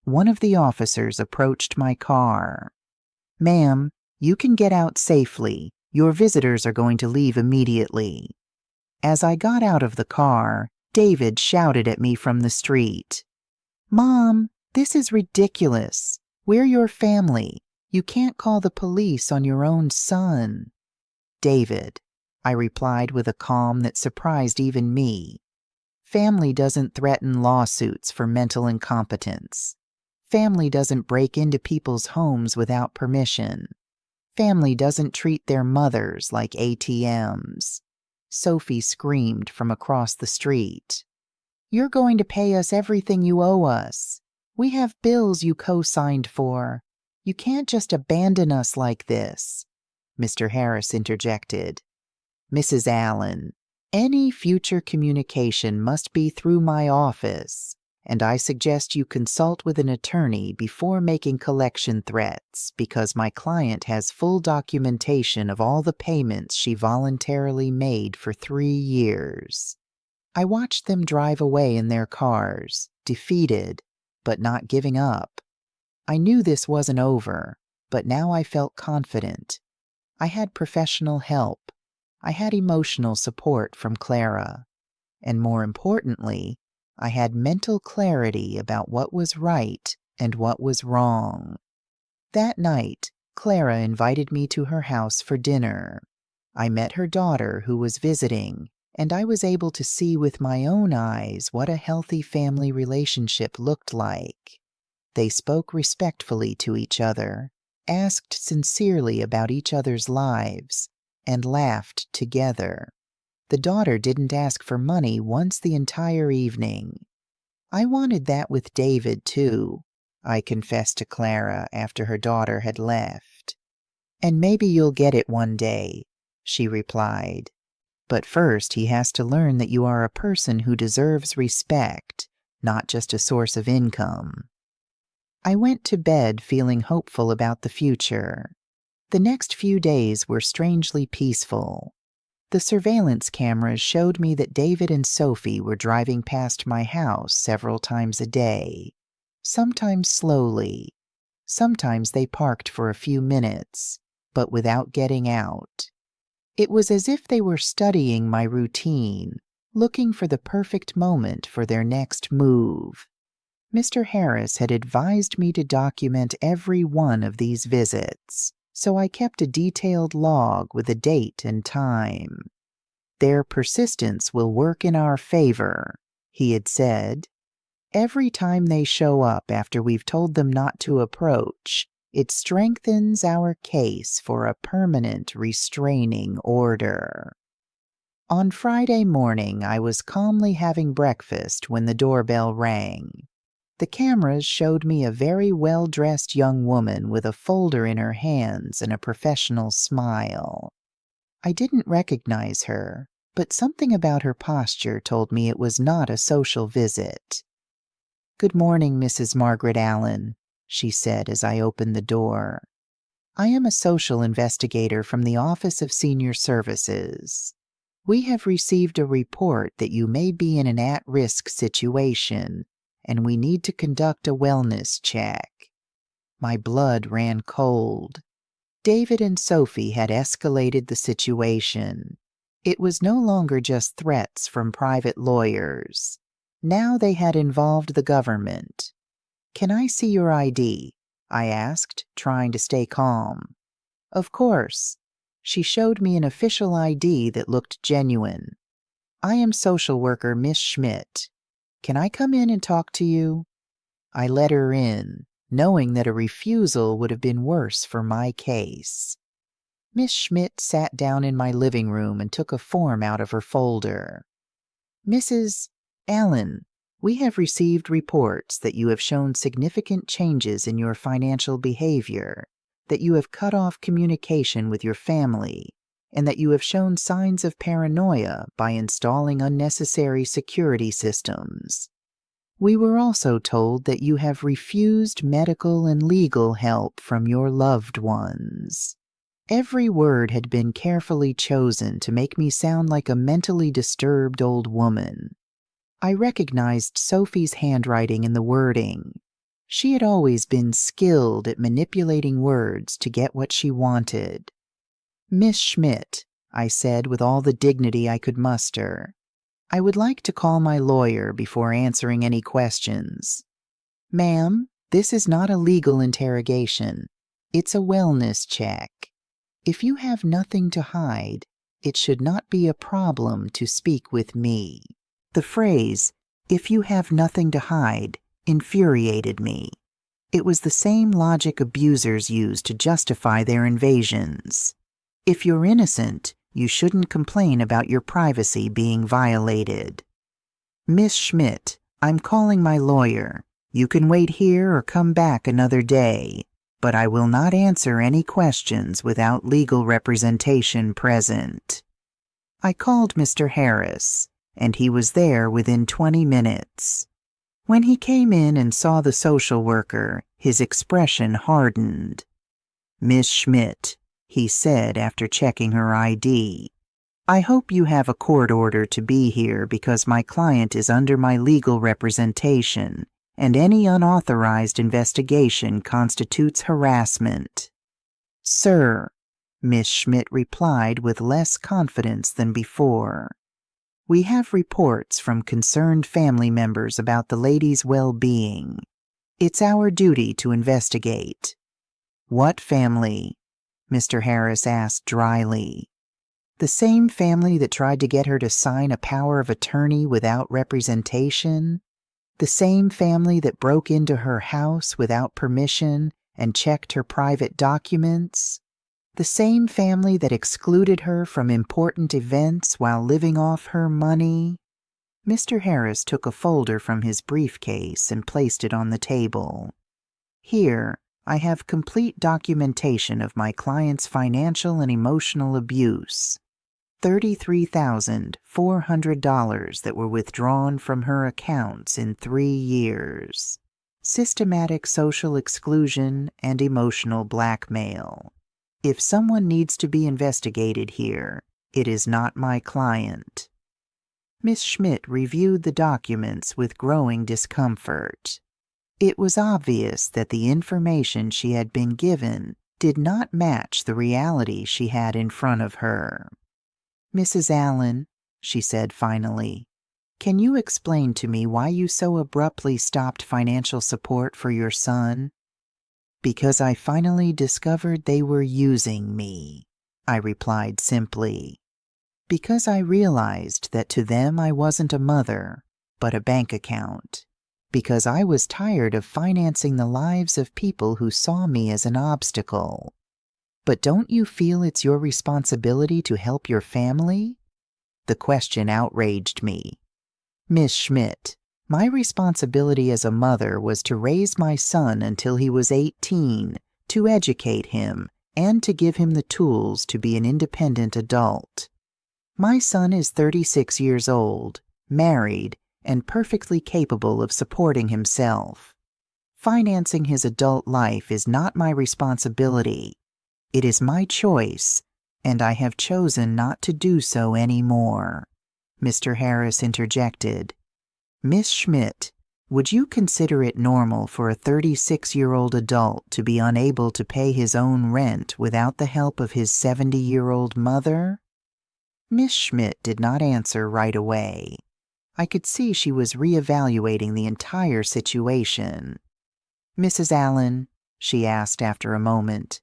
[SPEAKER 1] One of the officers approached my car. "Ma'am, you can get out safely. Your visitors are going to leave immediately." As I got out of the car, David shouted at me from the street. "Mom, this is ridiculous. We're your family. You can't call the police on your own son." "David," I replied with a calm that surprised even me. "Family doesn't threaten lawsuits for mental incompetence. Family doesn't break into people's homes without permission. Family doesn't treat their mothers like ATMs." Sophie screamed from across the street. "You're going to pay us everything you owe us. We have bills you co-signed for. You can't just abandon us like this," Mr. Harris interjected. "Mrs. Allen, any future communication must be through my office, and I suggest you consult with an attorney before making collection threats because my client has full documentation of all the payments she voluntarily made for 3 years. I watched them drive away in their cars, defeated, but not giving up. I knew this wasn't over, but now I felt confident. I had professional help. I had emotional support from Clara. And more importantly, I had mental clarity about what was right and what was wrong. That night, Clara invited me to her house for dinner. I met her daughter who was visiting, and I was able to see with my own eyes what a healthy family relationship looked like. They spoke respectfully to each other, asked sincerely about each other's lives, and laughed together. The daughter didn't ask for money once the entire evening. I wanted that with David, too, I confessed to Clara after her daughter had left. "And maybe you'll get it one day," she replied. "But first he has to learn that you are a person who deserves respect, not just a source of income." I went to bed feeling hopeful about the future. The next few days were strangely peaceful. The surveillance cameras showed me that David and Sophie were driving past my house several times a day, sometimes slowly. Sometimes they parked for a few minutes, but without getting out. It was as if they were studying my routine, looking for the perfect moment for their next move. Mr. Harris had advised me to document every one of these visits, so I kept a detailed log with a date and time. Their persistence will work in our favor, he had said. Every time they show up after we've told them not to approach, it strengthens our case for a permanent restraining order. On Friday morning, I was calmly having breakfast when the doorbell rang. The cameras showed me a very well-dressed young woman with a folder in her hands and a professional smile. I didn't recognize her, but something about her posture told me it was not a social visit. "Good morning, Mrs. Margaret Allen," she said as I opened the door. "I am a social investigator from the Office of Senior Services. We have received a report that you may be in an at-risk situation, and we need to conduct a wellness check." My blood ran cold. David and Sophie had escalated the situation. It was no longer just threats from private lawyers. Now they had involved the government. "Can I see your ID?" I asked, trying to stay calm. "Of course." She showed me an official ID that looked genuine. "I am social worker Miss Schmidt. Can I come in and talk to you?" I let her in, knowing that a refusal would have been worse for my case. Miss Schmidt sat down in my living room and took a form out of her folder. "Mrs. Allen, we have received reports that you have shown significant changes in your financial behavior, that you have cut off communication with your family, and that you have shown signs of paranoia by installing unnecessary security systems. We were also told that you have refused medical and legal help from your loved ones." Every word had been carefully chosen to make me sound like a mentally disturbed old woman. I recognized Sophie's handwriting in the wording. She had always been skilled at manipulating words to get what she wanted. "Miss Schmidt," I said with all the dignity I could muster, "I would like to call my lawyer before answering any questions." "Ma'am, this is not a legal interrogation. It's a wellness check. If you have nothing to hide, it should not be a problem to speak with me." The phrase, "if you have nothing to hide," infuriated me. It was the same logic abusers use to justify their invasions. If you're innocent, you shouldn't complain about your privacy being violated. "Miss Schmidt, I'm calling my lawyer. You can wait here or come back another day, but I will not answer any questions without legal representation present." I called Mr. Harris, and he was there within 20 minutes. When he came in and saw the social worker, his expression hardened. "Miss Schmidt," he said after checking her ID, "I hope you have a court order to be here because my client is under my legal representation, and any unauthorized investigation constitutes harassment." "Sir," Miss Schmidt replied with less confidence than before, "we have reports from concerned family members about the lady's well-being. It's our duty to investigate." "What family?" Mr. Harris asked dryly. "The same family that tried to get her to sign a power of attorney without representation? The same family that broke into her house without permission and checked her private documents? The same family that excluded her from important events while living off her money?" Mr. Harris took a folder from his briefcase and placed it on the table. "Here, I have complete documentation of my client's financial and emotional abuse. $33,400 that were withdrawn from her accounts in 3 years. Systematic social exclusion and emotional blackmail. If someone needs to be investigated here, it is not my client." Miss Schmidt reviewed the documents with growing discomfort. It was obvious that the information she had been given did not match the reality she had in front of her. "Mrs. Allen," she said finally, Can you explain to me why you so abruptly stopped financial support for your son? Because I finally discovered they were using me, I replied simply. Because I realized that to them I wasn't a mother, but a bank account. Because I was tired of financing the lives of people who saw me as an obstacle. But don't you feel it's your responsibility to help your family? The question outraged me. Miss Schmidt, my responsibility as a mother was to raise my son until he was 18, to educate him, and to give him the tools to be an independent adult. My son is 36 years old, married, and perfectly capable of supporting himself. Financing his adult life is not my responsibility. It is my choice, and I have chosen not to do so anymore, Mr. Harris interjected. Miss Schmidt, would you consider it normal for a 36-year-old adult to be unable to pay his own rent without the help of his 70-year-old mother? Miss Schmidt did not answer right away. I could see she was reevaluating the entire situation. Mrs. Allen, she asked after a moment,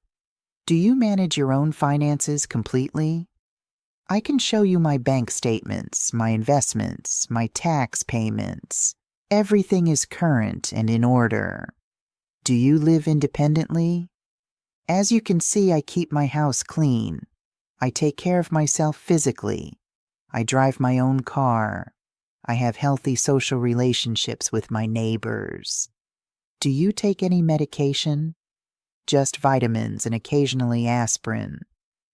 [SPEAKER 1] do you manage your own finances completely? I can show you my bank statements, my investments, my tax payments. Everything is current and in order. Do you live independently? As you can see, I keep my house clean. I take care of myself physically. I drive my own car. I have healthy social relationships with my neighbors. Do you take any medication? Just vitamins and occasionally aspirin.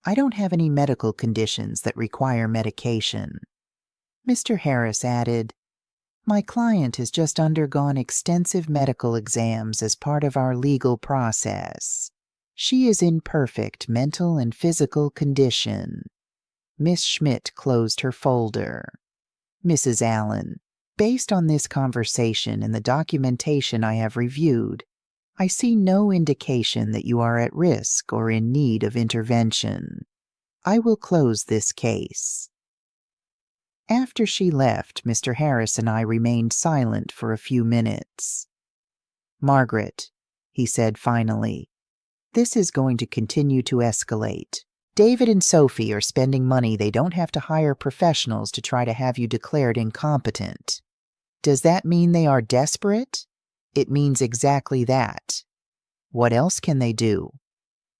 [SPEAKER 1] I don't have any medical conditions that require medication. Mr. Harris added, my client has just undergone extensive medical exams as part of our legal process. She is in perfect mental and physical condition. Miss Schmidt closed her folder. Mrs. Allen, based on this conversation and the documentation I have reviewed, I see no indication that you are at risk or in need of intervention. I will close this case. After she left, Mr. Harris and I remained silent for a few minutes. Margaret, he said finally, this is going to continue to escalate. David and Sophie are spending money they don't have to hire professionals to try to have you declared incompetent. Does that mean they are desperate? It means exactly that. What else can they do?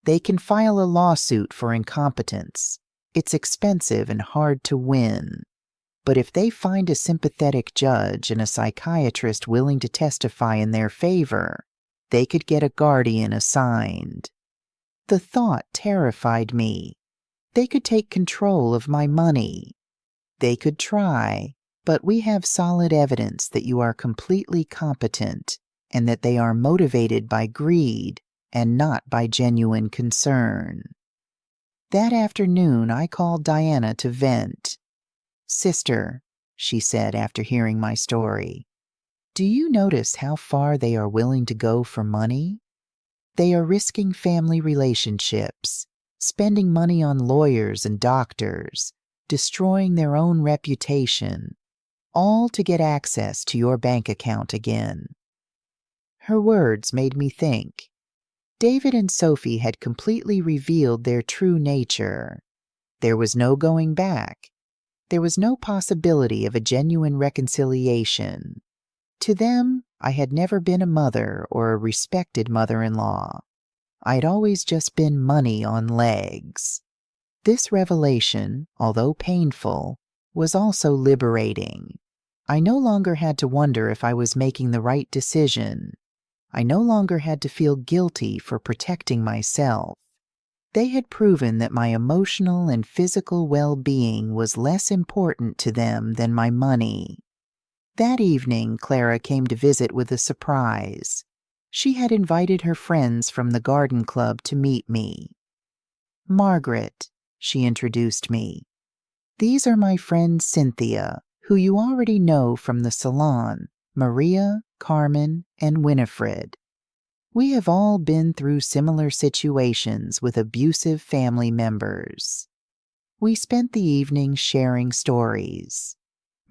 [SPEAKER 1] They can file a lawsuit for incompetence. It's expensive and hard to win. But if they find a sympathetic judge and a psychiatrist willing to testify in their favor, they could get a guardian assigned. The thought terrified me. They could take control of my money. They could try, but we have solid evidence that you are completely competent and that they are motivated by greed and not by genuine concern. That afternoon, I called Diana to vent. Sister, she said after hearing my story, do you notice how far they are willing to go for money? They are risking family relationships, spending money on lawyers and doctors, destroying their own reputation, all to get access to your bank account again. Her words made me think. David and Sophie had completely revealed their true nature. There was no going back. There was no possibility of a genuine reconciliation. To them, I had never been a mother or a respected mother-in-law. I'd always just been money on legs. This revelation, although painful, was also liberating. I no longer had to wonder if I was making the right decision. I no longer had to feel guilty for protecting myself. They had proven that my emotional and physical well-being was less important to them than my money. That evening, Clara came to visit with a surprise. She had invited her friends from the garden club to meet me. Margaret, she introduced me. These are my friends Cynthia, who you already know from the salon, Maria, Carmen, and Winifred. We have all been through similar situations with abusive family members. We spent the evening sharing stories.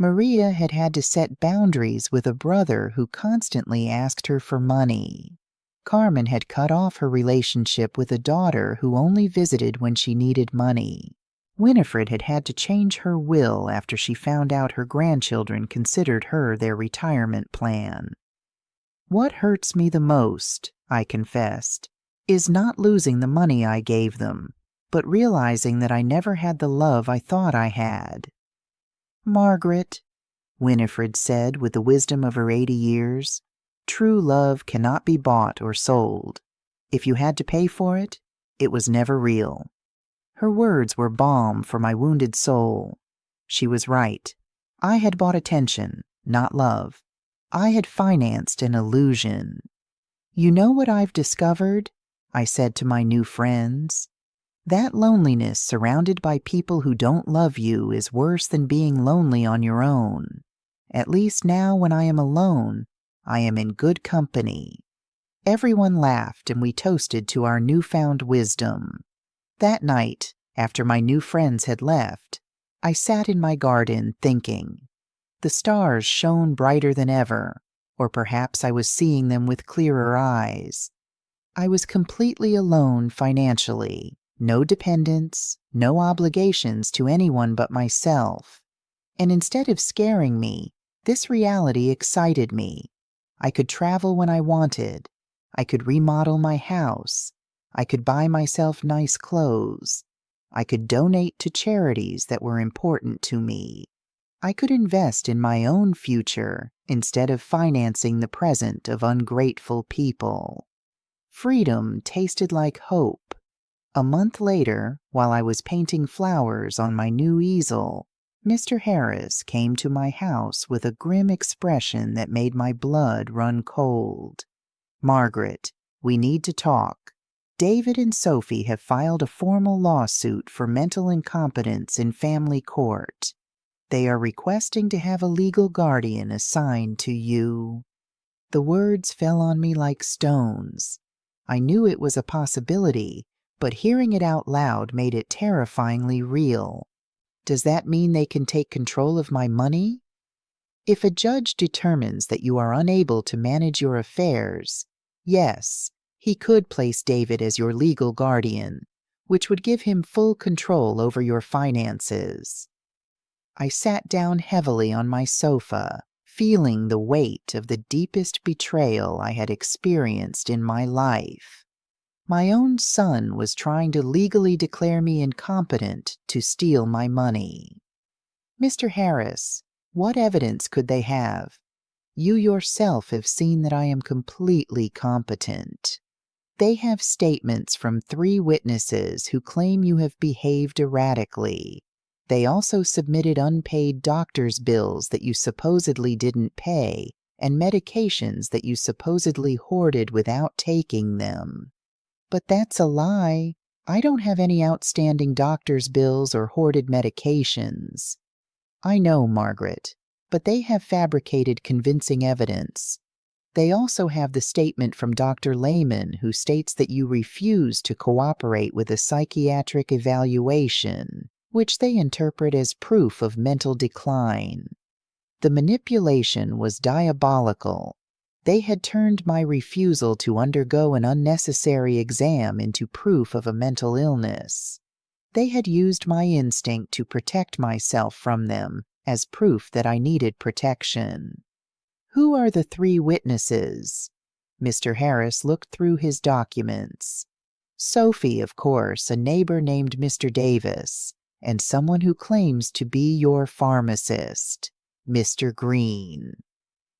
[SPEAKER 1] Maria had had to set boundaries with a brother who constantly asked her for money. Carmen had cut off her relationship with a daughter who only visited when she needed money. Winifred had had to change her will after she found out her grandchildren considered her their retirement plan. What hurts me the most, I confessed, is not losing the money I gave them, but realizing that I never had the love I thought I had. Margaret, Winifred said with the wisdom of her 80 years, true love cannot be bought or sold. If you had to pay for it, it was never real. Her words were balm for my wounded soul. She was right. I had bought attention, not love. I had financed an illusion. You know what I've discovered? I said to my new friends. That loneliness surrounded by people who don't love you is worse than being lonely on your own. At least now when I am alone, I am in good company. Everyone laughed and we toasted to our newfound wisdom. That night, after my new friends had left, I sat in my garden thinking. The stars shone brighter than ever, or perhaps I was seeing them with clearer eyes. I was completely alone financially. No dependents, no obligations to anyone but myself. And instead of scaring me, this reality excited me. I could travel when I wanted. I could remodel my house. I could buy myself nice clothes. I could donate to charities that were important to me. I could invest in my own future instead of financing the present of ungrateful people. Freedom tasted like hope. A month later, while I was painting flowers on my new easel, Mr. Harris came to my house with a grim expression that made my blood run cold. Margaret, we need to talk. David and Sophie have filed a formal lawsuit for mental incompetence in family court. They are requesting to have a legal guardian assigned to you. The words fell on me like stones. I knew it was a possibility, but hearing it out loud made it terrifyingly real. Does that mean they can take control of my money? If a judge determines that you are unable to manage your affairs, yes, he could place David as your legal guardian, which would give him full control over your finances. I sat down heavily on my sofa, feeling the weight of the deepest betrayal I had experienced in my life. My own son was trying to legally declare me incompetent to steal my money. Mr. Harris, what evidence could they have? You yourself have seen that I am completely competent. They have statements from 3 witnesses who claim you have behaved erratically. They also submitted unpaid doctor's bills that you supposedly didn't pay and medications that you supposedly hoarded without taking them. But that's a lie. I don't have any outstanding doctor's bills or hoarded medications. I know, Margaret, but they have fabricated convincing evidence. They also have the statement from Dr. Lehman, who states that you refused to cooperate with a psychiatric evaluation, which they interpret as proof of mental decline. The manipulation was diabolical. They had turned my refusal to undergo an unnecessary exam into proof of a mental illness. They had used my instinct to protect myself from them as proof that I needed protection. Who are the 3 witnesses? Mr. Harris looked through his documents. Sophie, of course, a neighbor named Mr. Davis, and someone who claims to be your pharmacist, Mr. Green.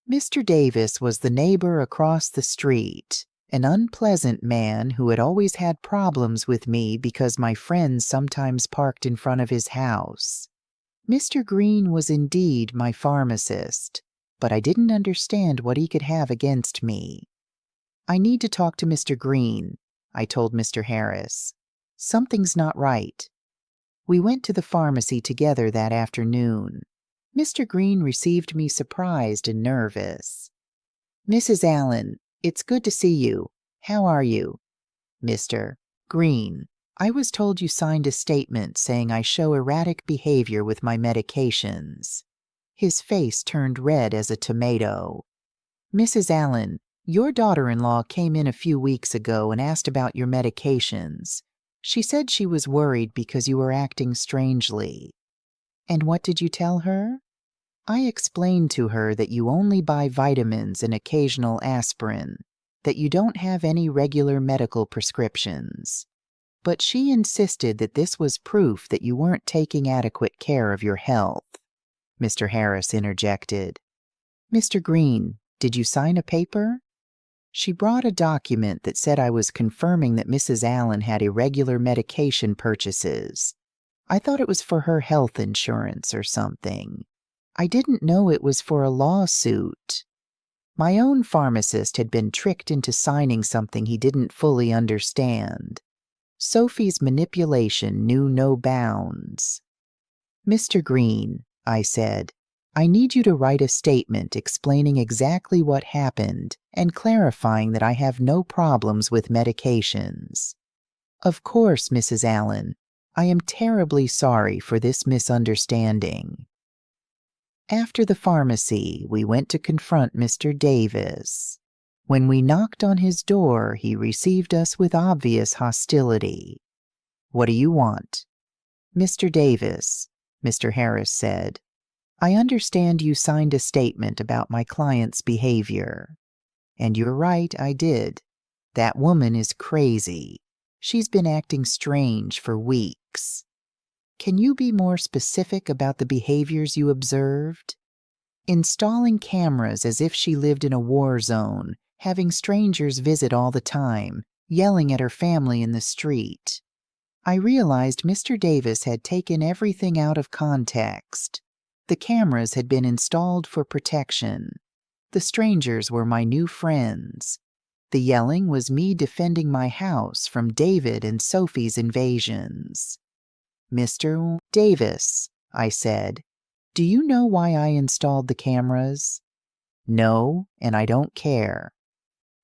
[SPEAKER 1] Mr. Davis was the neighbor across the street, an unpleasant man who had always had problems with me because my friends sometimes parked in front of his house. Mr. Green was indeed my pharmacist, but I didn't understand what he could have against me. I need to talk to Mr. Green, I told Mr. Harris. Something's not right. We went to the pharmacy together that afternoon. Mr. Green received me surprised and nervous. Mrs. Allen, it's good to see you. How are you? Mr. Green, I was told you signed a statement saying I show erratic behavior with my medications. His face turned red as a tomato. "Mrs. Allen, your daughter-in-law came in a few weeks ago and asked about your medications. She said she was worried because you were acting strangely." "And what did you tell her?" "I explained to her that you only buy vitamins and occasional aspirin, that you don't have any regular medical prescriptions. But she insisted that this was proof that you weren't taking adequate care of your health." Mr. Harris interjected. "Mr. Green, did you sign a paper?" She brought a document that said I was confirming that Mrs. Allen had irregular medication purchases. I thought it was for her health insurance or something. I didn't know it was for a lawsuit. My own pharmacist had been tricked into signing something he didn't fully understand. Sophie's manipulation knew no bounds. "Mr. Green," I said, "I need you to write a statement explaining exactly what happened and clarifying that I have no problems with medications." "Of course, Mrs. Allen. I am terribly sorry for this misunderstanding." After the pharmacy, we went to confront Mr. Davis. When we knocked on his door, he received us with obvious hostility. "What do you want?" "Mr. Davis," Mr. Harris said, "I understand you signed a statement about my client's behavior." And you're right, I did. That woman is crazy. She's been acting strange for weeks. Can you be more specific about the behaviors you observed? Installing cameras as if she lived in a war zone, having strangers visit all the time, yelling at her family in the street. I realized Mr. Davis had taken everything out of context. The cameras had been installed for protection. The strangers were my new friends. The yelling was me defending my house from David and Sophie's invasions. "Mr. Davis," I said, "do you know why I installed the cameras?" "No, and I don't care."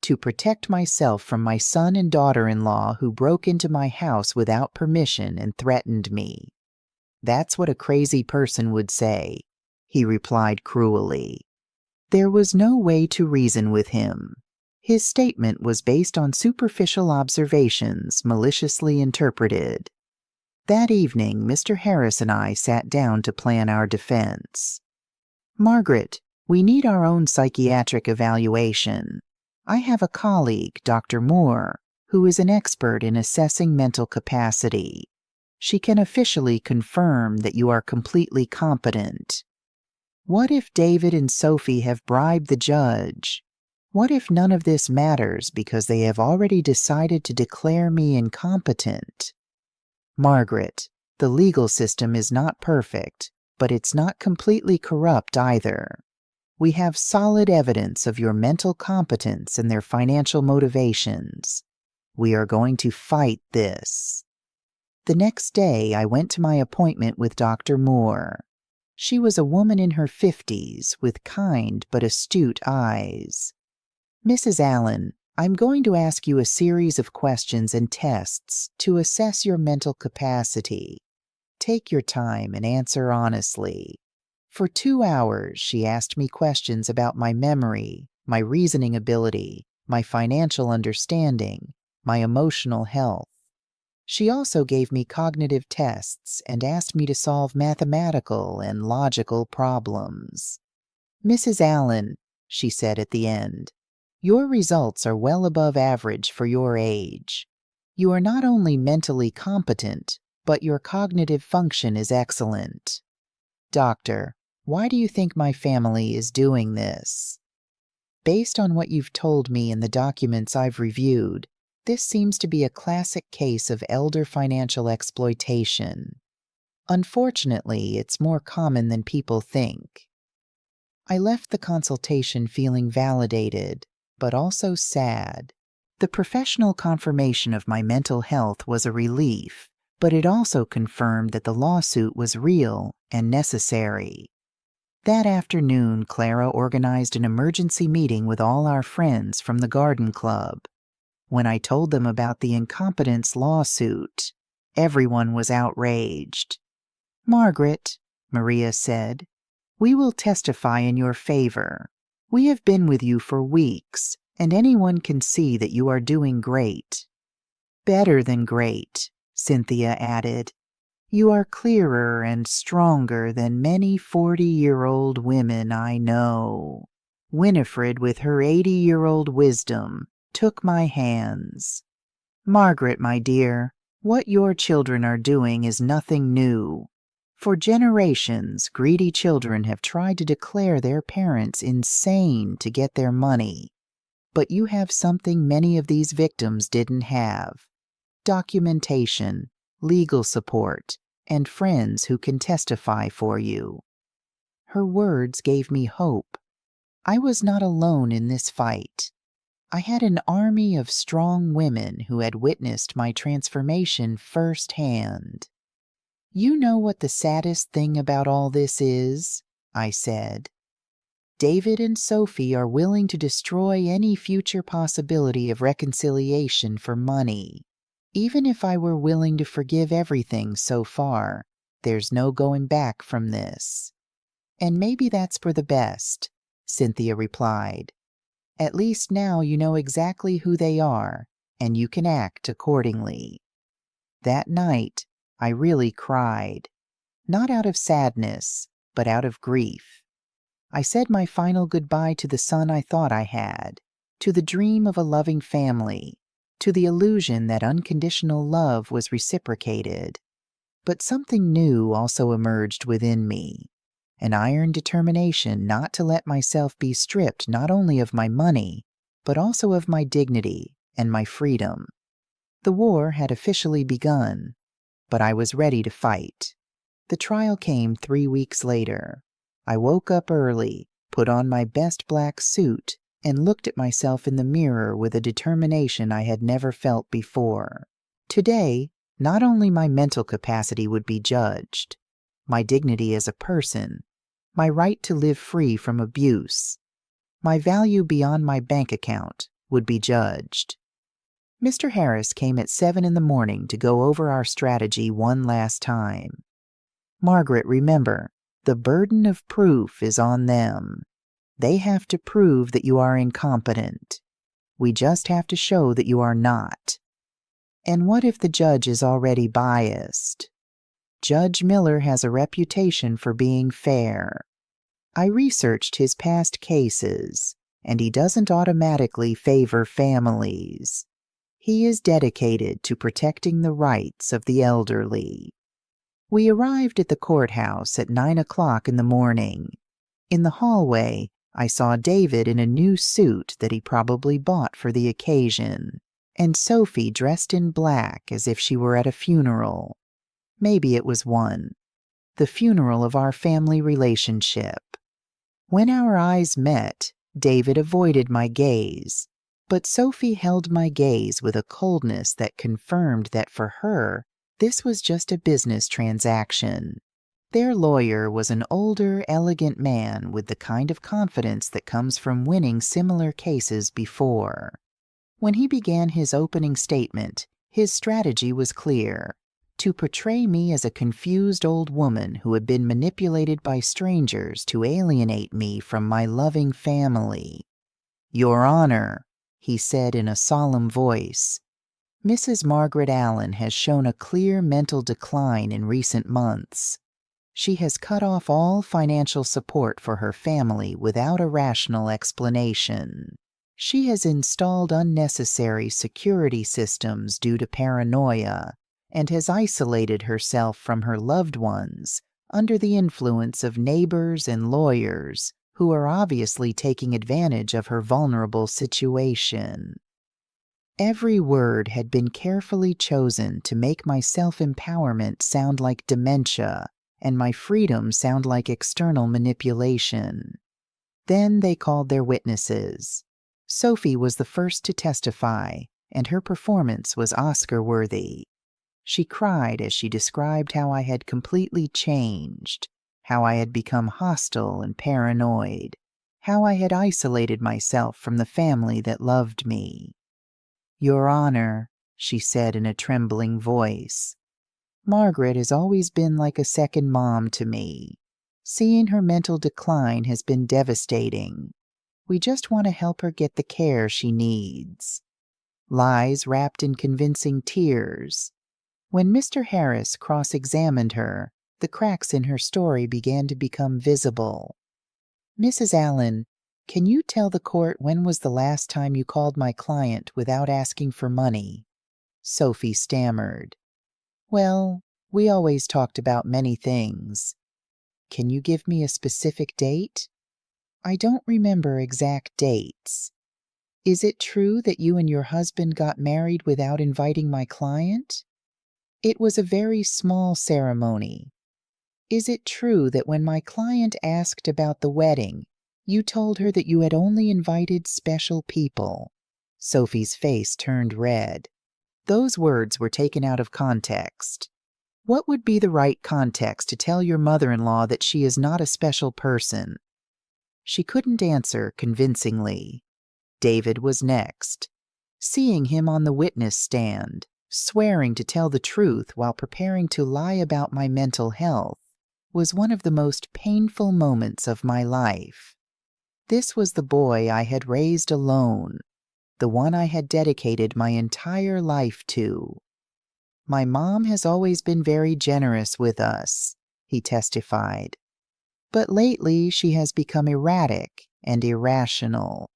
[SPEAKER 1] "To protect myself from my son and daughter-in-law who broke into my house without permission and threatened me." "That's what a crazy person would say," he replied cruelly. There was no way to reason with him. His statement was based on superficial observations, maliciously interpreted. That evening, Mr. Harris and I sat down to plan our defense. "Margaret, we need our own psychiatric evaluation. I have a colleague, Dr. Moore, who is an expert in assessing mental capacity. She can officially confirm that you are completely competent. What if David and Sophie have bribed the judge? What if none of this matters because they have already decided to declare me incompetent? Margaret, the legal system is not perfect, but it's not completely corrupt either. We have solid evidence of your mental competence and their financial motivations. We are going to fight this." The next day, I went to my appointment with Dr. Moore. She was a woman in her 50s with kind but astute eyes. "Mrs. Allen, I'm going to ask you a series of questions and tests to assess your mental capacity. Take your time and answer honestly." For 2 hours, she asked me questions about my memory, my reasoning ability, my financial understanding, my emotional health. She also gave me cognitive tests and asked me to solve mathematical and logical problems. "Mrs. Allen," she said at the end, "your results are well above average for your age. You are not only mentally competent, but your cognitive function is excellent. Doctor, why do you think my family is doing this?" Based on what you've told me in the documents I've reviewed, this seems to be a classic case of elder financial exploitation. Unfortunately, it's more common than people think. I left the consultation feeling validated, but also sad. The professional confirmation of my mental health was a relief, but it also confirmed that the lawsuit was real and necessary. That afternoon, Clara organized an emergency meeting with all our friends from the garden club. When I told them about the incompetence lawsuit, everyone was outraged. "Margaret," Maria said, We will testify in your favor. We have been with you for weeks, and anyone can see that you are doing great." "Better than great," Cynthia added. "You are clearer and stronger than many 40-year-old women I know." Winifred, with her 80-year-old wisdom, took my hands. "Margaret, my dear, what your children are doing is nothing new. For generations, greedy children have tried to declare their parents insane to get their money. But you have something many of these victims didn't have: documentation, legal support, and friends who can testify for you." Her words gave me hope. I was not alone in this fight. I had an army of strong women who had witnessed my transformation firsthand. "You know what the saddest thing about all this is?" I said. "David and Sophie are willing to destroy any future possibility of reconciliation for money. Even if I were willing to forgive everything so far, there's no going back from this." "And maybe that's for the best," Cynthia replied. "At least now you know exactly who they are, and you can act accordingly." That night, I really cried. Not out of sadness, but out of grief. I said my final goodbye to the son I thought I had, to the dream of a loving family, to the illusion that unconditional love was reciprocated. But something new also emerged within me, an iron determination not to let myself be stripped not only of my money, but also of my dignity and my freedom. The war had officially begun, but I was ready to fight. The trial came 3 weeks later. I woke up early, put on my best black suit, and looked at myself in the mirror with a determination I had never felt before. Today, not only my mental capacity would be judged, my dignity as a person, my right to live free from abuse, my value beyond my bank account would be judged. Mr. Harris came at 7 in the morning to go over our strategy one last time. "Margaret, remember, the burden of proof is on them. They have to prove that you are incompetent. We just have to show that you are not. And what if the judge is already biased? Judge Miller has a reputation for being fair. I researched his past cases, and he doesn't automatically favor families. He is dedicated to protecting the rights of the elderly." We arrived at the courthouse at 9 o'clock in the morning. In the hallway, I saw David in a new suit that he probably bought for the occasion, and Sophie dressed in black as if she were at a funeral. Maybe it was one. The funeral of our family relationship. When our eyes met, David avoided my gaze, but Sophie held my gaze with a coldness that confirmed that for her, this was just a business transaction. Their lawyer was an older, elegant man with the kind of confidence that comes from winning similar cases before. When he began his opening statement, his strategy was clear: to portray me as a confused old woman who had been manipulated by strangers to alienate me from my loving family. "Your Honor," he said in a solemn voice, "Mrs. Margaret Allen has shown a clear mental decline in recent months. She has cut off all financial support for her family without a rational explanation. She has installed unnecessary security systems due to paranoia, and has isolated herself from her loved ones under the influence of neighbors and lawyers who are obviously taking advantage of her vulnerable situation." Every word had been carefully chosen to make my self-empowerment sound like dementia and my freedom sound like external manipulation. Then they called their witnesses. Sophie was the first to testify, and her performance was Oscar-worthy. She cried as she described how I had completely changed, how I had become hostile and paranoid, how I had isolated myself from the family that loved me. "Your Honor," she said in a trembling voice, "Margaret has always been like a second mom to me. Seeing her mental decline has been devastating. We just want to help her get the care she needs." Lies wrapped in convincing tears. When Mr. Harris cross-examined her, the cracks in her story began to become visible. "Mrs. Allen, can you tell the court when was the last time you called my client without asking for money?" Sophie stammered. "Well, we always talked about many things." "Can you give me a specific date?" "I don't remember exact dates." "Is it true that you and your husband got married without inviting my client?" "It was a very small ceremony." "Is it true that when my client asked about the wedding, you told her that you had only invited special people?" Sophie's face turned red. Those words were taken out of context. What would be the right context to tell your mother-in-law that she is not a special person? She couldn't answer convincingly. David was next. Seeing him on the witness stand, swearing to tell the truth while preparing to lie about my mental health, was one of the most painful moments of my life. This was the boy I had raised alone, the one I had dedicated my entire life to. "My mom has always been very generous with us," he testified. "But lately she has become erratic and irrational.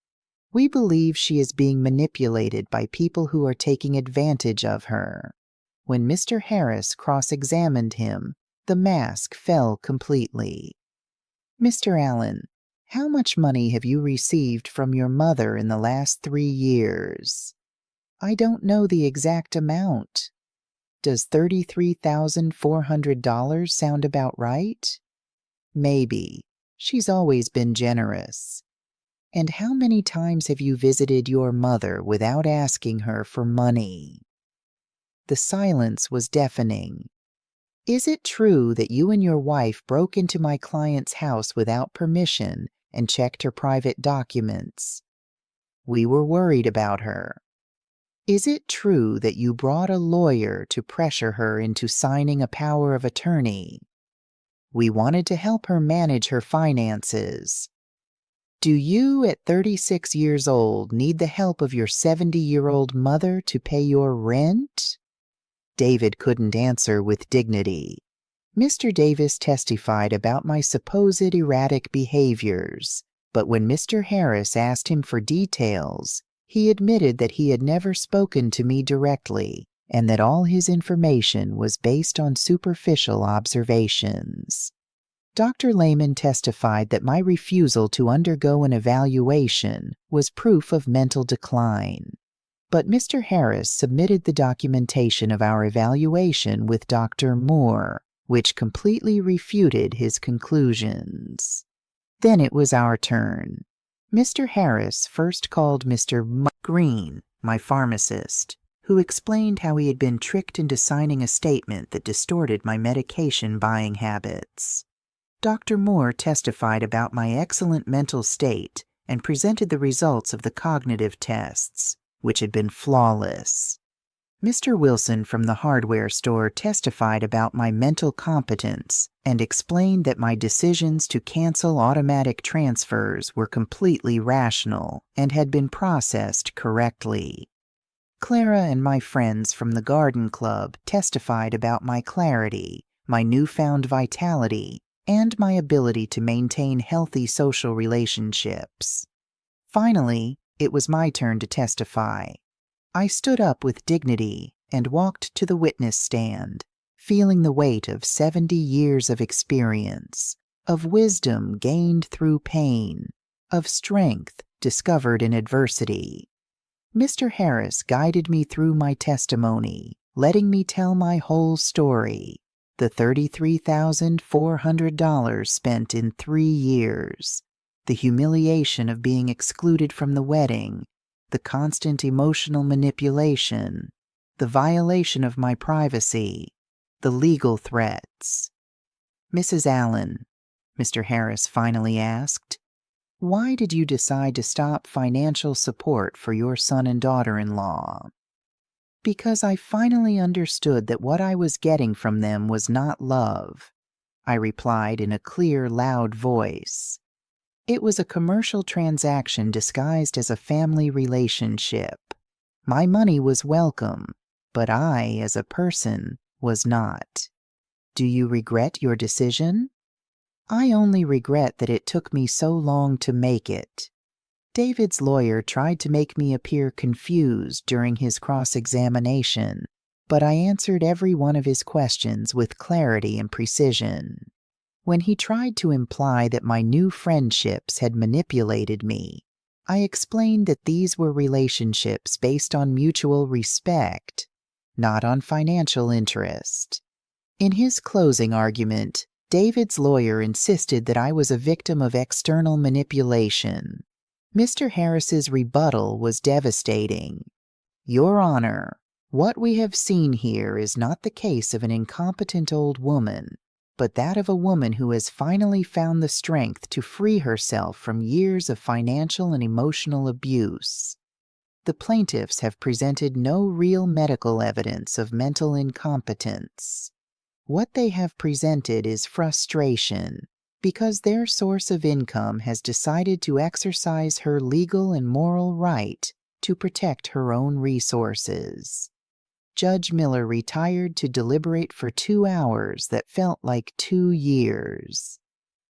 [SPEAKER 1] We believe she is being manipulated by people who are taking advantage of her." When Mr. Harris cross-examined him, the mask fell completely. "Mr. Allen, how much money have you received from your mother in the last 3 years?" "I don't know the exact amount." "Does $33,400 sound about right?" "Maybe. She's always been generous." "And how many times have you visited your mother without asking her for money?" The silence was deafening. "Is it true that you and your wife broke into my client's house without permission and checked her private documents?" "We were worried about her." "Is it true that you brought a lawyer to pressure her into signing a power of attorney?" "We wanted to help her manage her finances." "Do you, at 36 years old, need the help of your 70-year-old mother to pay your rent?" David couldn't answer with dignity. Mr. Davis testified about my supposed erratic behaviors, but when Mr. Harris asked him for details, he admitted that he had never spoken to me directly and that all his information was based on superficial observations. Dr. Lehman testified that my refusal to undergo an evaluation was proof of mental decline. But Mr. Harris submitted the documentation of our evaluation with Dr. Moore, which completely refuted his conclusions. Then it was our turn. Mr. Harris first called Mr. Green, my pharmacist, who explained how he had been tricked into signing a statement that distorted my medication buying habits. Dr. Moore testified about my excellent mental state and presented the results of the cognitive tests, which had been flawless. Mr. Wilson from the hardware store testified about my mental competence and explained that my decisions to cancel automatic transfers were completely rational and had been processed correctly. Clara and my friends from the garden club testified about my clarity, my newfound vitality, and my ability to maintain healthy social relationships. Finally, it was my turn to testify. I stood up with dignity and walked to the witness stand, feeling the weight of 70 years of experience, of wisdom gained through pain, of strength discovered in adversity. Mr. Harris guided me through my testimony, letting me tell my whole story. The $33,400 spent in 3 years, the humiliation of being excluded from the wedding, the constant emotional manipulation, the violation of my privacy, the legal threats. "Mrs. Allen," Mr. Harris finally asked, "why did you decide to stop financial support for your son and daughter-in-law?" "Because I finally understood that what I was getting from them was not love. I replied in a clear, loud voice. It was a commercial transaction disguised as a family relationship. My money was welcome, but I, as a person, was not. Do you regret your decision? I only regret that it took me so long to make it. David's lawyer tried to make me appear confused during his cross-examination, but I answered every one of his questions with clarity and precision. When he tried to imply that my new friendships had manipulated me, I explained that these were relationships based on mutual respect, not on financial interest. In his closing argument, David's lawyer insisted that I was a victim of external manipulation. Mr. Harris's rebuttal was devastating. Your Honor, what we have seen here is not the case of an incompetent old woman, but that of a woman who has finally found the strength to free herself from years of financial and emotional abuse. The plaintiffs have presented no real medical evidence of mental incompetence. What they have presented is frustration, because their source of income has decided to exercise her legal and moral right to protect her own resources. Judge Miller retired to deliberate for 2 hours that felt like 2 years.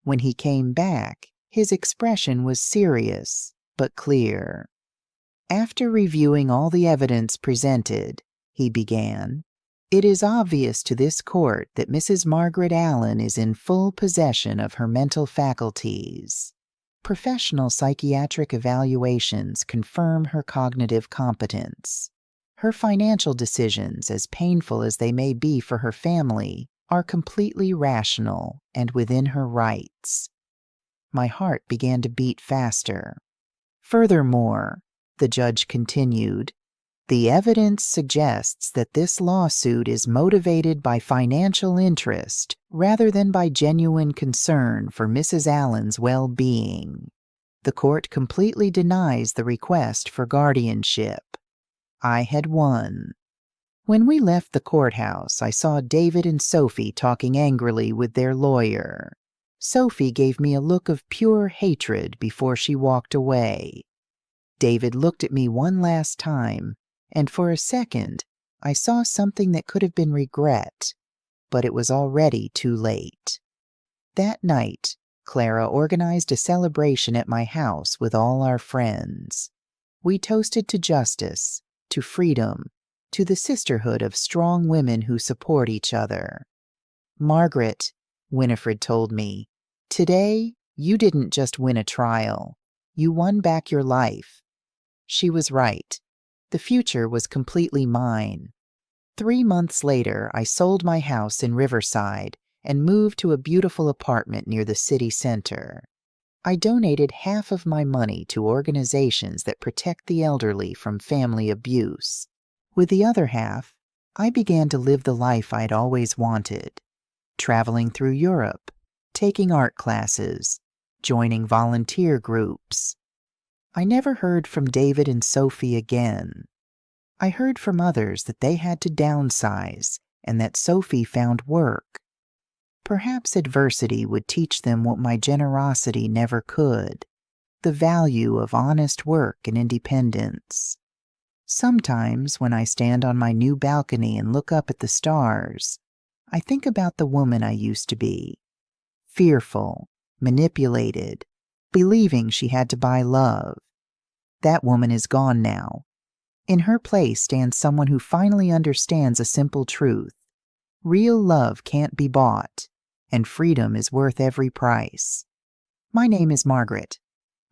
[SPEAKER 1] When he came back, his expression was serious but clear. After reviewing all the evidence presented, he began, "It is obvious to this court that Mrs. Margaret Allen is in full possession of her mental faculties. Professional psychiatric evaluations confirm her cognitive competence. Her financial decisions, as painful as they may be for her family, are completely rational and within her rights." My heart began to beat faster. Furthermore, the judge continued, "The evidence suggests that this lawsuit is motivated by financial interest rather than by genuine concern for Mrs. Allen's well-being. The court completely denies the request for guardianship." I had won. When we left the courthouse, I saw David and Sophie talking angrily with their lawyer. Sophie gave me a look of pure hatred before she walked away. David looked at me one last time, and for a second, I saw something that could have been regret, but it was already too late. That night, Clara organized a celebration at my house with all our friends. We toasted to justice, to freedom, to the sisterhood of strong women who support each other. "Margaret," Winifred told me, "today you didn't just win a trial. You won back your life." She was right. The future was completely mine. 3 months later, I sold my house in Riverside and moved to a beautiful apartment near the city center. I donated half of my money to organizations that protect the elderly from family abuse. With the other half, I began to live the life I'd always wanted, traveling through Europe, taking art classes, joining volunteer groups. I never heard from David and Sophie again. I heard from others that they had to downsize and that Sophie found work. Perhaps adversity would teach them what my generosity never could, the value of honest work and independence. Sometimes, when I stand on my new balcony and look up at the stars, I think about the woman I used to be, fearful, manipulated, believing she had to buy love. That woman is gone now. In her place stands someone who finally understands a simple truth. Real love can't be bought, and freedom is worth every price. My name is Margaret.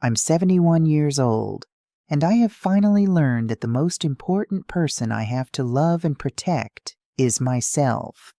[SPEAKER 1] I'm 71 years old, and I have finally learned that the most important person I have to love and protect is myself.